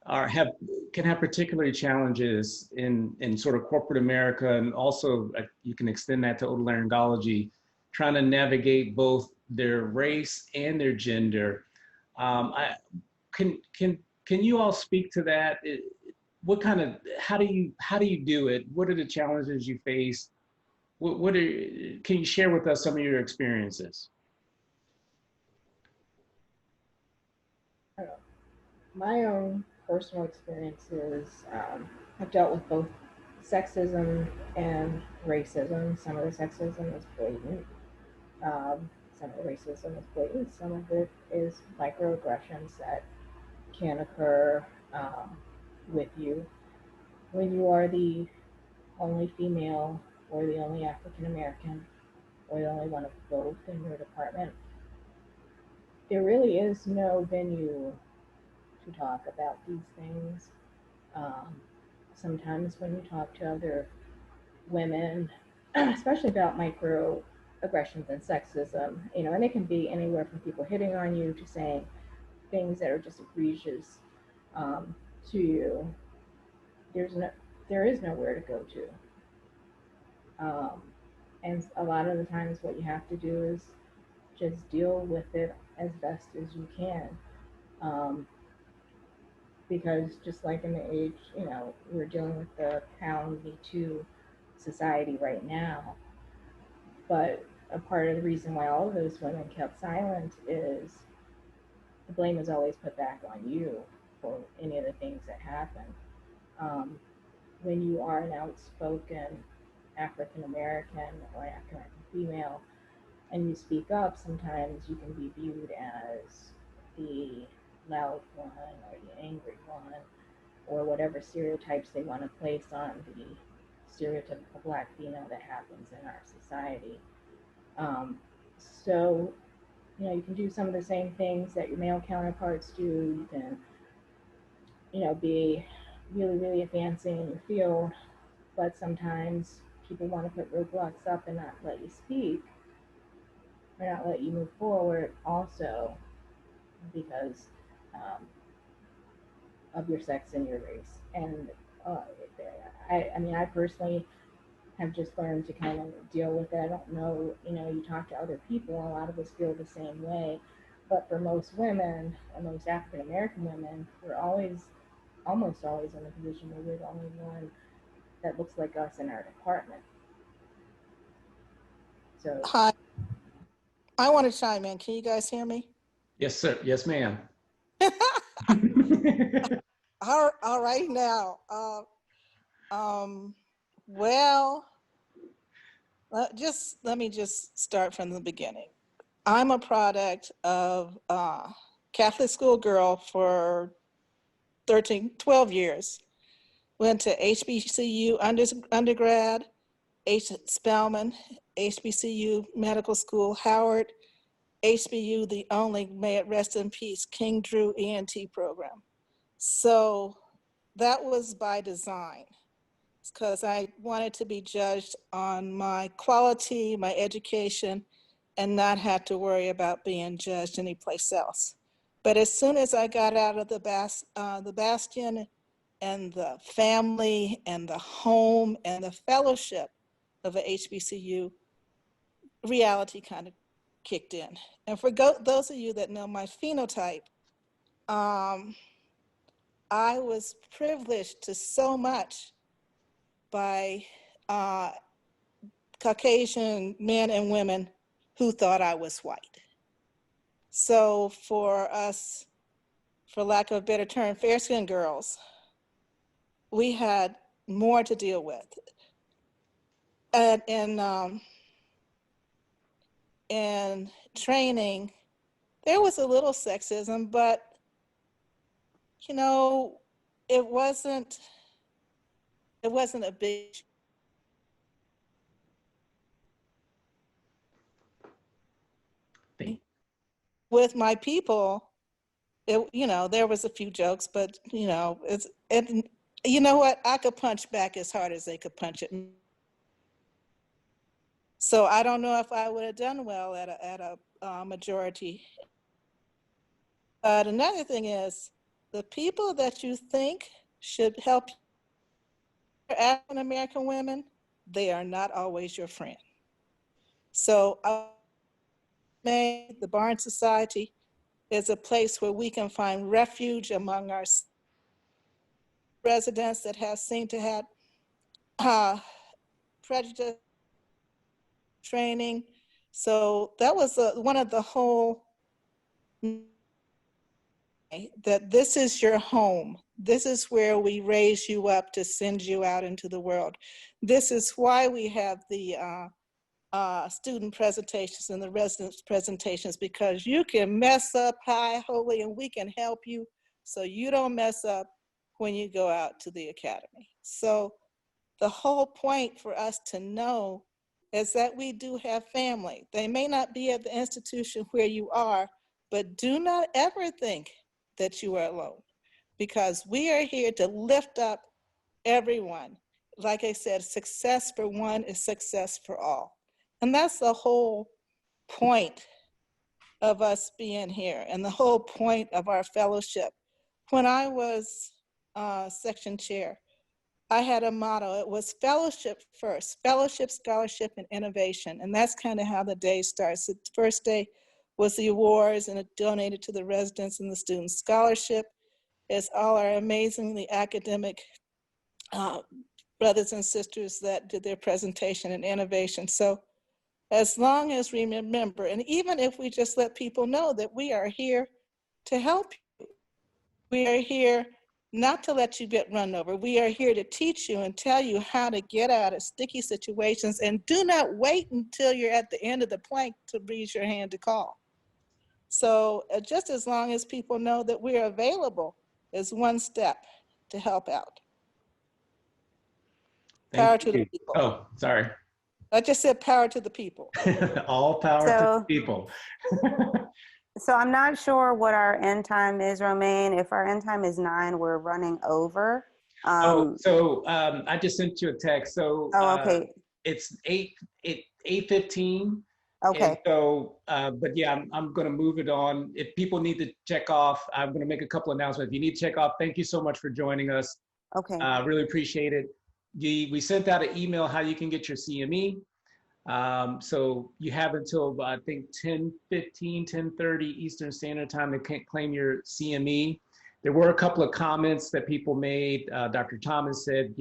can have particular challenges in sort of corporate America, and also you can extend that to otolaryngology, trying to navigate both their race and their gender. Can can you all speak to that? What kind of, how do you do it? What are the challenges you face? Can you share with us some of your experiences? My own personal experiences, I've dealt with both sexism and racism. Some of the sexism is blatant. Some of the racism is blatant. Some of it is microaggressions that can occur with you when you are the only female or the only African American or the only one of both in your department. There really is no venue to talk about these things. Um, Sometimes when you talk to other women, especially about microaggressions and sexism, and it can be anywhere from people hitting on you to saying things that are just egregious to you. There is nowhere to go to. Um, and a lot of the times what you have to do is just deal with it as best as you can. Um, because just like in the age, we're dealing with the pound Me Too society right now. But a part of the reason why all of those women kept silent is the blame is always put back on you for any of the things that happen. Um, when you are an outspoken African American or African American female and you speak up, sometimes you can be viewed as the loud one or the angry one or whatever stereotypes they want to place on the stereotypical Black female that happens in our society. Um, so, you can do some of the same things that your male counterparts do. You can, be really, really advancing in your field, but sometimes people want to put roadblocks up and not let you speak or not let you move forward also because of your sex and your race. And uh, I personally have just learned to kind of deal with it. I don't know, you talk to other people, a lot of us feel the same way. But for most women, and most African American women, we're almost always in a position where we're the only one that looks like us in our department. So, Hi, I want to chime in. Can you guys hear me? Yes, sir. Yes, ma'am. All right now. Well, let me just start from the beginning. I'm a product of Catholic school girl for 12 years. Went to HBCU undergrad, Spelman, HBCU Medical School, Howard, HBU, the only, may it rest in peace, King Drew ENT program. So that was by design, because I wanted to be judged on my quality, my education, and not have to worry about being judged anyplace else. But as soon as I got out of the bastion and the family and the home and the fellowship of a HBCU, reality kind of kicked in. And for those of you that know my phenotype, I was privileged to so much by Caucasian men and women who thought I was white. So for us, for lack of a better term, fair-skinned girls, we had more to deal with. And in training, there was a little sexism, but it wasn't a big. With my people, there was a few jokes, but you know what? I could punch back as hard as they could punch at me. So I don't know if I would have done well at a majority. But another thing is, the people that you think should help African American women, they are not always your friend. So the Barnes Society, is a place where we can find refuge among our residents that have seemed to have prejudice training. So that was one of the whole, that this is your home. This is where we raise you up to send you out into the world. This is why we have the student presentations and the residents presentations, because you can mess up high holy and we can help you so you don't mess up when you go out to the academy. So the whole point for us to know is that we do have family. They may not be at the institution where you are, but do not ever think that you are alone, because we are here to lift up everyone. Like I said, success for one is success for all. And that's the whole point of us being here and the whole point of our fellowship. When I was section chair, I had a motto. It was fellowship first, fellowship, scholarship, and innovation. And that's kind of how the day starts. The first day was the awards, and it donated to the residents and the students. Scholarship is all our amazingly academic brothers and sisters that did their presentation, and innovation. So as long as we remember, and even if we just let people know that we are here to help you, we are here not to let you get run over. We are here to teach you and tell you how to get out of sticky situations, and do not wait until you're at the end of the plank to raise your hand to call. So just as long as people know that we're available is one step to help out. Power to the people. Oh, sorry. I just said power to the people. All power to the people. So I'm not sure what our end time is, Romaine. If our end time is 9, we're running over. I just sent you a text. So okay. It's 8:15. Okay. And so, but yeah, I'm going to move it on. If people need to check off, I'm going to make a couple announcements. If you need to check off, thank you so much for joining us. Okay. Really appreciate it. We sent out an email how you can get your CME. So you have until I think 10:15, 10:30 Eastern Standard Time to claim your CME. There were a couple of comments that people made. Dr. Thomas said,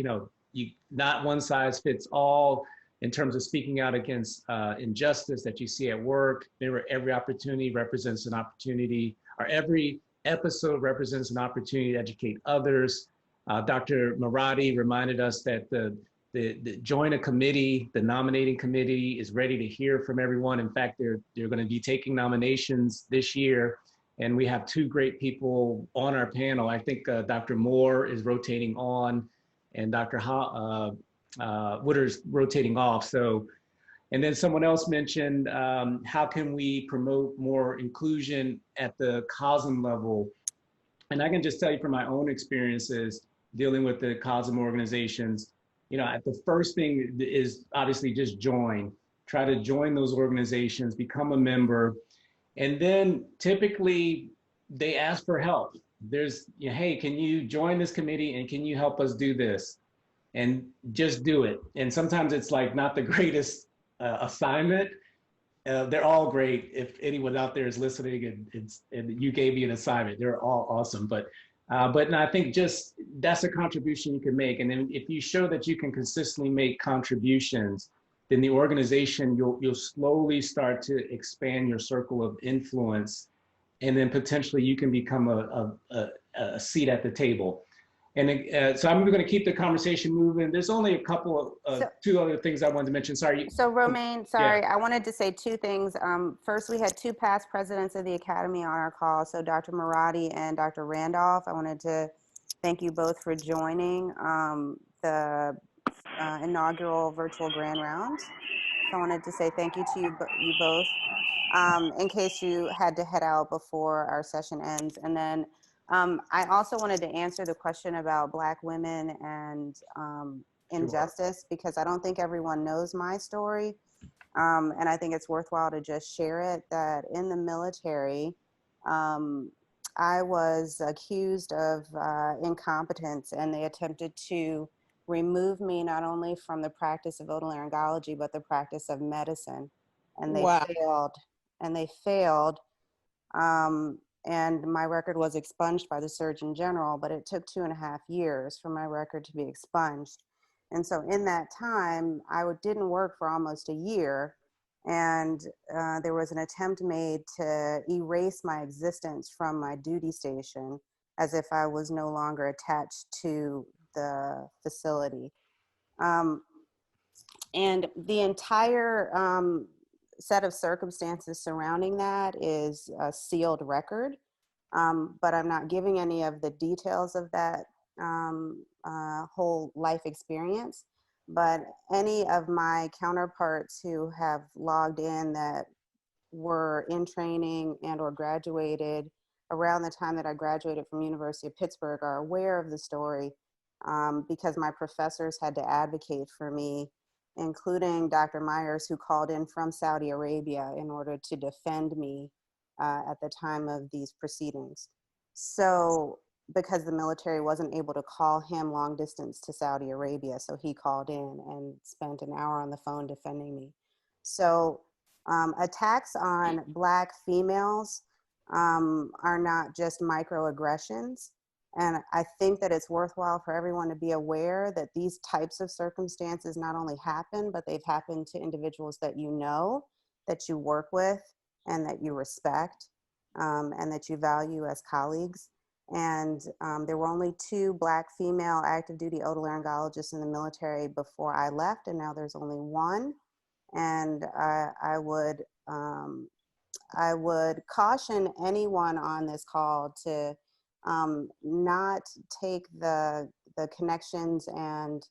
not one size fits all in terms of speaking out against injustice that you see at work. Every opportunity represents an opportunity, or every episode represents an opportunity to educate others. Dr. Marati reminded us that the join a committee, the nominating committee is ready to hear from everyone. In fact, they're going to be taking nominations this year. And we have 2 great people on our panel. I think Dr. Moore is rotating on, and Dr. Wooder's rotating off. So, and then someone else mentioned, how can we promote more inclusion at the COSM level? And I can just tell you from my own experiences dealing with the COSM organizations, the first thing is obviously just try to join those organizations, become a member. And then typically they ask for help. There's, hey, can you join this committee and can you help us do this? And just do it. And sometimes it's like not the greatest assignment. They're all great. If anyone out there is listening and you gave me an assignment, they're all awesome. But I think just that's a contribution you can make. And then if you show that you can consistently make contributions, then the organization, you'll slowly start to expand your circle of influence, and then potentially you can become a seat at the table. And so I'm going to keep the conversation moving. There's only a couple of 2 other things I wanted to mention. Sorry. So Romaine, sorry, Yeah. I wanted to say 2 things. First, we had 2 past presidents of the Academy on our call. So Dr. Marati and Dr. Randolph. I wanted to thank you both for joining the inaugural virtual grand rounds. So I wanted to say thank you to you both in case you had to head out before our session ends. And then I also wanted to answer the question about Black women and injustice, because I don't think everyone knows my story. And I think it's worthwhile to just share it, that in the military, I was accused of incompetence, and they attempted to remove me not only from the practice of otolaryngology, but the practice of medicine. And they failed. And they failed. and my record was expunged by the Surgeon General, but it took 2.5 years for my record to be expunged. And so in that time, I didn't work for almost a year, and there was an attempt made to erase my existence from my duty station as if I was no longer attached to the facility. And the entire set of circumstances surrounding that is a sealed record, but I'm not giving any of the details of that whole life experience. But any of my counterparts who have logged in that were in training and or graduated around the time that I graduated from University of Pittsburgh are aware of the story, because my professors had to advocate for me, including Dr. Myers, who called in from Saudi Arabia in order to defend me at the time of these proceedings. So, because the military wasn't able to call him long distance to Saudi Arabia, so he called in and spent an hour on the phone defending me. So attacks on Black females are not just microaggressions. And I think that it's worthwhile for everyone to be aware that these types of circumstances not only happen, but they've happened to individuals that you know, that you work with, and that you respect, and that you value as colleagues. And there were only 2 Black female active duty otolaryngologists in the military before I left, and now there's only 1. And I would caution anyone on this call to not take the connections and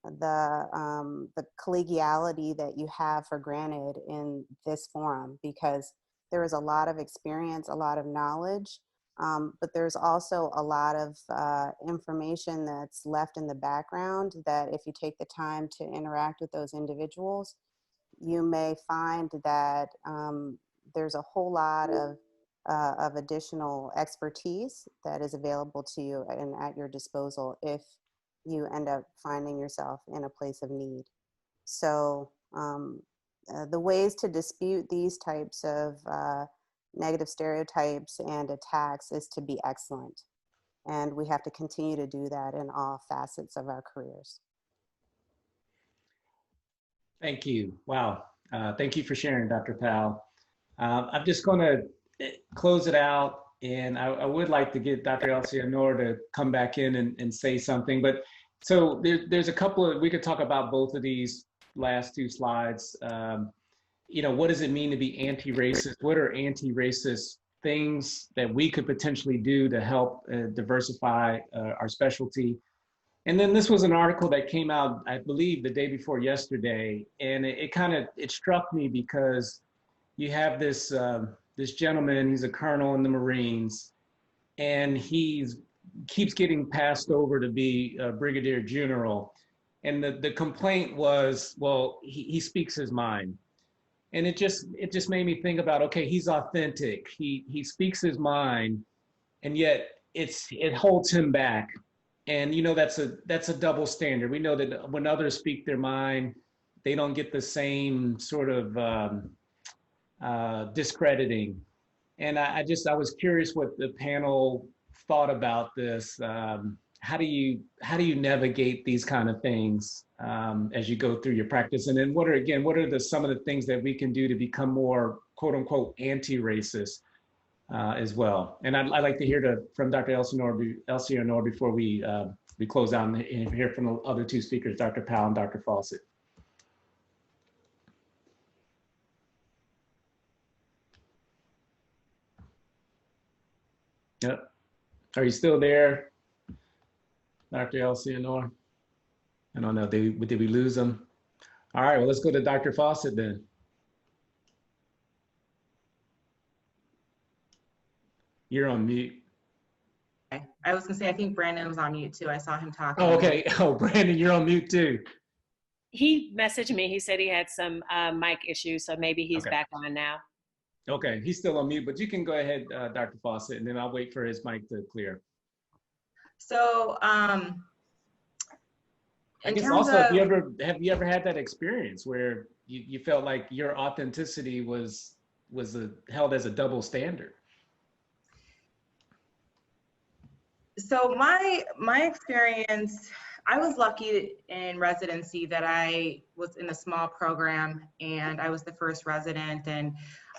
the collegiality that you have for granted in this forum, because there is a lot of experience, a lot of knowledge, but there's also a lot of information that's left in the background that if you take the time to interact with those individuals, you may find that there's a whole lot of additional expertise that is available to you and at your disposal if you end up finding yourself in a place of need. So the ways to dispute these types of negative stereotypes and attacks is to be excellent. And we have to continue to do that in all facets of our careers. Thank you. Wow. Thank you for sharing, Dr. Powell. I'm just going to close it out, and I would like to get Dr. Elsinore to come back in and say something. But so there's a couple of, we could talk about both of these last 2 slides. You know, what does it mean to be anti-racist? What are anti-racist things that we could potentially do to help diversify our specialty? And then this was an article that came out, I believe, the day before yesterday, and it struck me because you have this this gentleman. He's a colonel in the Marines, and he's keeps getting passed over to be a brigadier general. And the complaint was, well, he speaks his mind. And it just made me think about, okay, he's authentic. He speaks his mind, and yet it holds him back. And you know, that's a double standard. We know that when others speak their mind, they don't get the same sort of discrediting. And I was curious what the panel thought about this. How do you navigate these kind of things as you go through your practice? And then what are some of the things that we can do to become more quote unquote anti-racist as well? And I'd like to hear from Dr. Elsinore before we close out and hear from the other 2 speakers, Dr. Powell and Dr. Fawcett. Yep. Are you still there, Dr. Elsinore? I don't know, did we lose them? All right, well, let's go to Dr. Fawcett then. You're on mute. Okay. I was gonna say, I think Brandon was on mute too. I saw him talking. Oh, okay. Oh, Brandon, you're on mute too. He messaged me. He said he had some mic issues, so maybe he's Okay. back on now. Okay, he's still on mute, but you can go ahead, Dr. Fawcett, and then I'll wait for his mic to clear. So, I guess also, have you ever had that experience where you felt like your authenticity was held as a double standard? So my experience, I was lucky in residency that I was in a small program and I was the first resident, and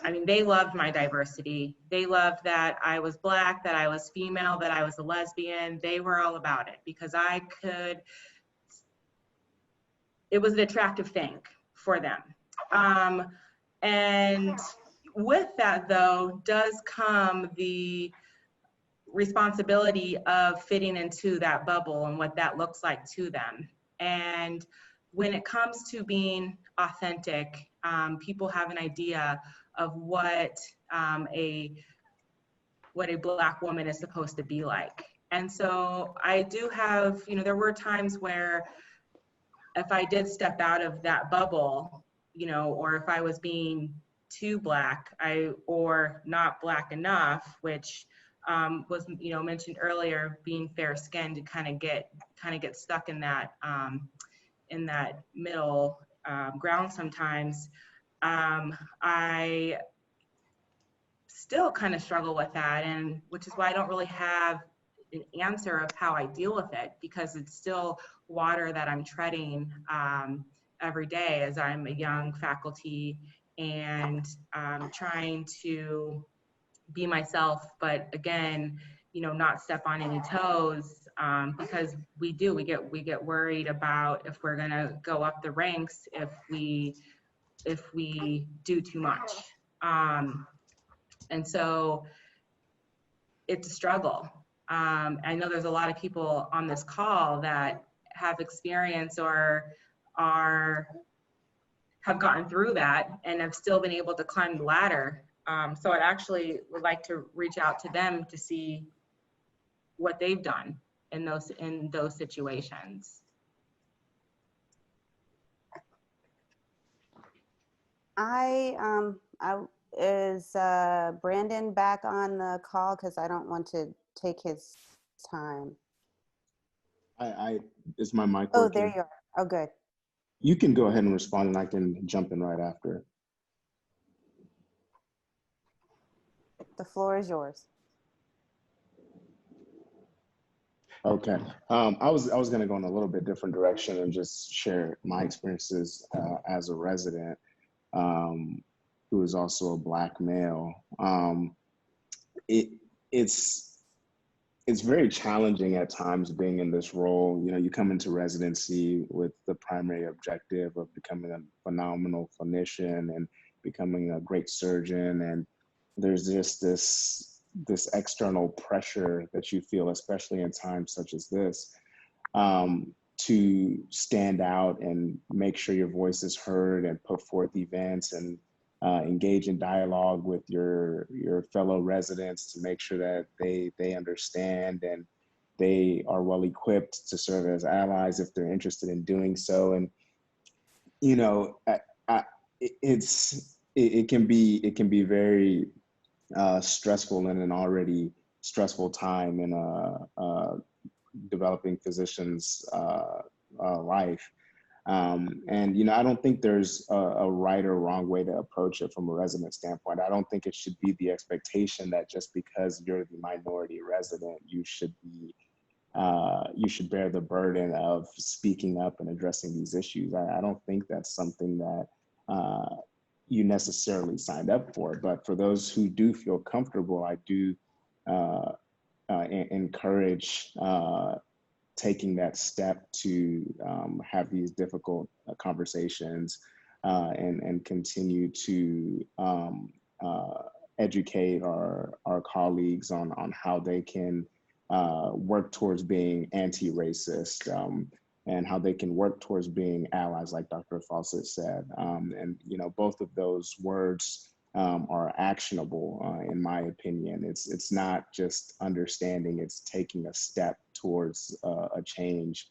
I mean, they loved my diversity. They loved that I was Black, that I was female, that I was a lesbian. They were all about it because it was an attractive thing for them. And with that though, does come the responsibility of fitting into that bubble and what that looks like to them. And when it comes to being authentic, people have an idea of what a Black woman is supposed to be like. And so I do have, there were times where if I did step out of that bubble, or if I was being too Black, or not Black enough, which was mentioned earlier, being fair skinned, to kind of get stuck in that middle ground sometimes. I still kind of struggle with that, and which is why I don't really have an answer of how I deal with it, because it's still water that I'm treading every day as I'm a young faculty and trying to be myself, but again, not step on any toes, because we get worried about if we're gonna go up the ranks if we do too much, and so it's a struggle. I know there's a lot of people on this call that have experience or have gotten through that and have still been able to climb the ladder. So I'd actually would like to reach out to them to see what they've done in those situations. Is Brandon back on the call? Because I don't want to take his time. Is my mic working? Oh, there you are. Oh, good. You can go ahead and respond and I can jump in right after. The floor is yours. Okay. I was going to go in a little bit different direction and just share my experiences as a resident who is also a Black male. It's very challenging at times being in this role. You come into residency with the primary objective of becoming a phenomenal clinician and becoming a great surgeon, and there's just this external pressure that you feel, especially in times such as this, to stand out and make sure your voice is heard and put forth events and engage in dialogue with your fellow residents to make sure that they understand and they are well equipped to serve as allies if they're interested in doing so. And it can be very stressful in an already stressful time in a developing physician's life. And I don't think there's a right or wrong way to approach it from a resident standpoint. I don't think it should be the expectation that just because you're the minority resident, you should bear the burden of speaking up and addressing these issues. I don't think that's something that you necessarily signed up for. But for those who do feel comfortable, I do encourage taking that step to have these difficult conversations and continue to educate our colleagues on how they can work towards being anti-racist and how they can work towards being allies, like Dr. Fawcett said. And both of those words are actionable, in my opinion. It's not just understanding, it's taking a step towards a change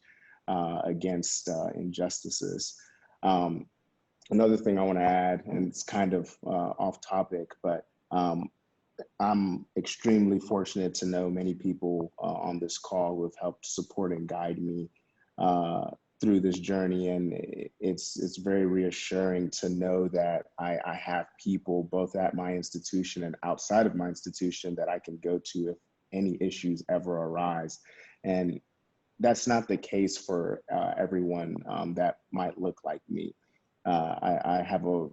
against injustices. Another thing I want to add, and it's kind of off topic, but I'm extremely fortunate to know many people on this call who have helped support and guide me through this journey, and it's very reassuring to know that I have people both at my institution and outside of my institution that I can go to any issues ever arise. And that's not the case for everyone that might look like me. I have a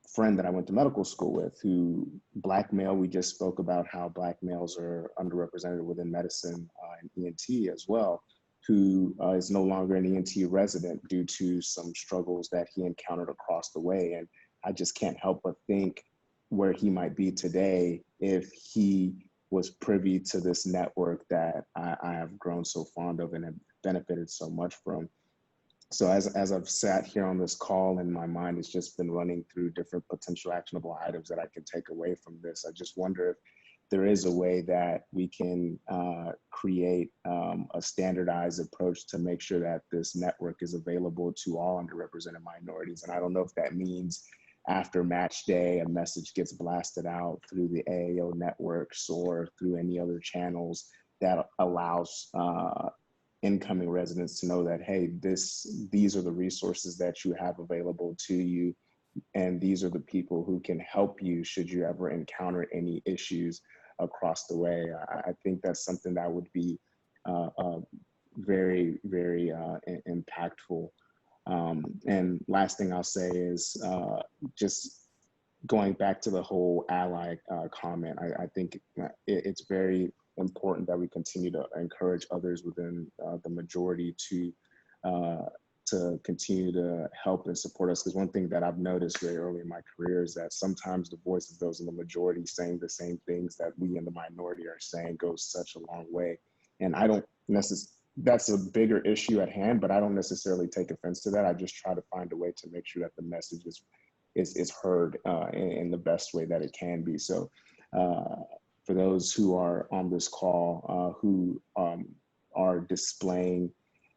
friend that I went to medical school with who, Black male, we just spoke about how Black males are underrepresented within medicine and ENT as well, who is no longer an ENT resident due to some struggles that he encountered across the way. And I just can't help but think where he might be today if he was privy to this network that I have grown so fond of and have benefited so much from. So as I've sat here on this call and my mind has just been running through different potential actionable items that I can take away from this, I just wonder if there is a way that we can create a standardized approach to make sure that this network is available to all underrepresented minorities. And I don't know if that means after match day, a message gets blasted out through the AAO networks or through any other channels that allows incoming residents to know that, hey, these are the resources that you have available to you, and these are the people who can help you should you ever encounter any issues across the way. I think that's something that would be very, very impactful. And last thing I'll say is just going back to the whole ally comment, I think it's very important that we continue to encourage others within the majority to continue to help and support us. Because one thing that I've noticed very early in my career is that sometimes the voice of those in the majority saying the same things that we in the minority are saying goes such a long way. And I don't necessarily, that's a bigger issue at hand, but I don't necessarily take offense to that. I just try to find a way to make sure that the message is heard in the best way that it can be. So for those who are on this call who are displaying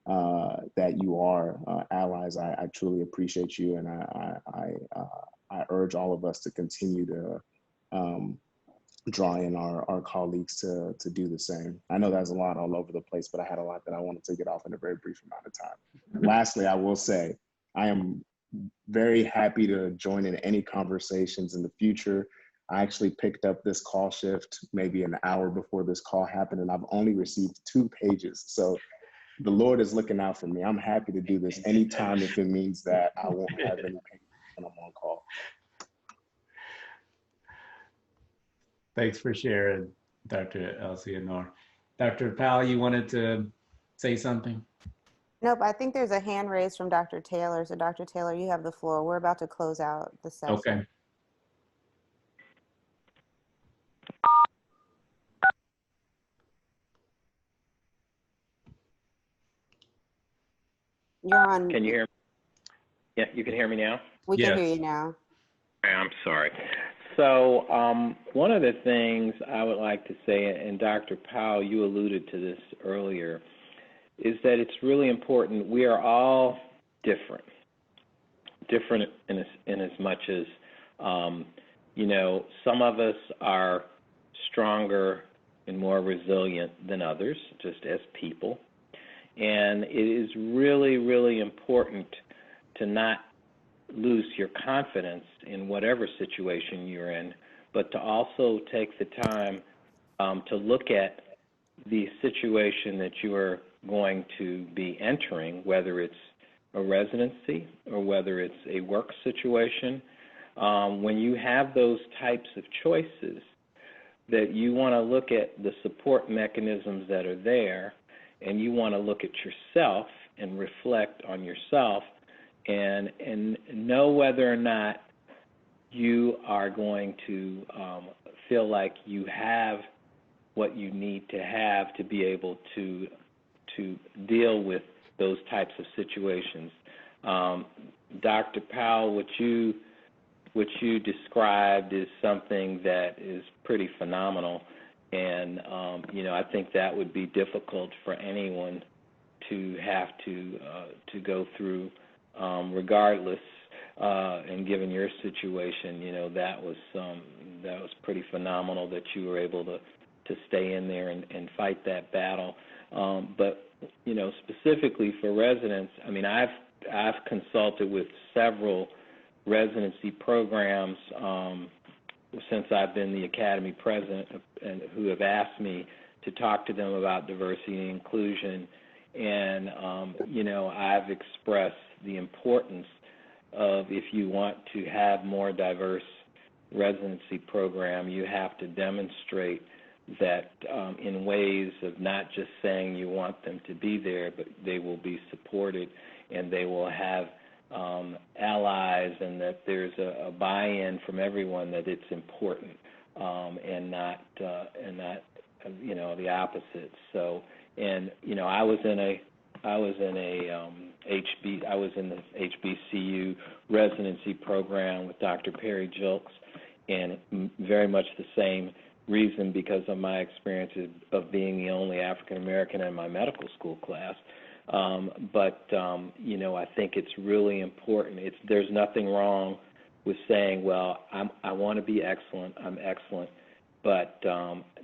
that you are allies, I truly appreciate you, and I urge all of us to continue to draw in our colleagues to do the same. I know that's a lot all over the place, but I had a lot that I wanted to get off in a very brief amount of time. Lastly, I will say I am very happy to join in any conversations in the future. I actually picked up this call shift maybe an hour before this call happened, and I've only received 2 pages. So the Lord is looking out for me. I'm happy to do this anytime if it means that I won't have any pages when I'm on call. Thanks for sharing, Dr. Elsinore. Dr. Powell, you wanted to say something? Nope, I think there's a hand raised from Dr. Taylor. So Dr. Taylor, you have the floor. We're about to close out the session. Okay. You're on. Can you hear me? Yeah, you can hear me now? We can hear you now. I'm sorry. So one of the things I would like to say, and Dr. Powell, you alluded to this earlier, is that it's really important. We are all different in as much as, you know, some of us are stronger and more resilient than others, just as people. And it is really, really important to not lose your confidence in whatever situation you're in, but to also take the time to look at the situation that you are going to be entering, whether it's a residency or whether it's a work situation. When you have those types of choices, that you want to look at the support mechanisms that are there, and you want to look at yourself and reflect on yourself and know whether or not you are going to feel like you have what you need to have to be able to deal with those types of situations. Dr. Powell, what you described is something that is pretty phenomenal, and you know, I think that would be difficult for anyone to have to go through, regardless. And given your situation, you know, that was pretty phenomenal that you were able to stay in there and fight that battle. But you know, specifically for residents, I mean, I've consulted with several residency programs since I've been the Academy president, and who have asked me to talk to them about diversity and inclusion. And, I've expressed the importance of, if you want to have more diverse residency program, you have to demonstrate that in ways of not just saying you want them to be there, but they will be supported and they will have allies, and that there's a buy-in from everyone that it's important, and not the opposite. So, and I was in the HBCU residency program with Dr. Perry Jilks, and very much the same reason, because of my experience of being the only African American in my medical school class. I think it's really important. There's nothing wrong with saying, well, I want to be excellent, I'm excellent, but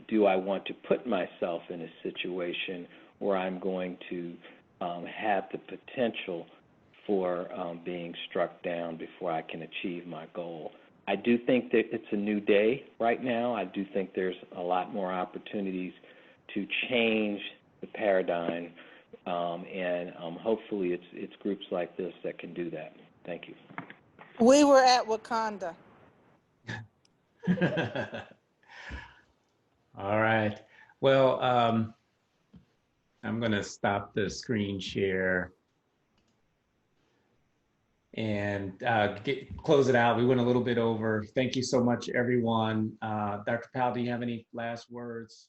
do I want to put myself in a situation where I'm going to have the potential for being struck down before I can achieve my goal? I do think that it's a new day right now. I do think there's a lot more opportunities to change the paradigm, and hopefully it's groups like this that can do that. Thank you. We were at Wakanda. All right. Well, I'm going to stop the screen share and close it out. We went a little bit over. Thank you so much, everyone. Dr. Powell, do you have any last words?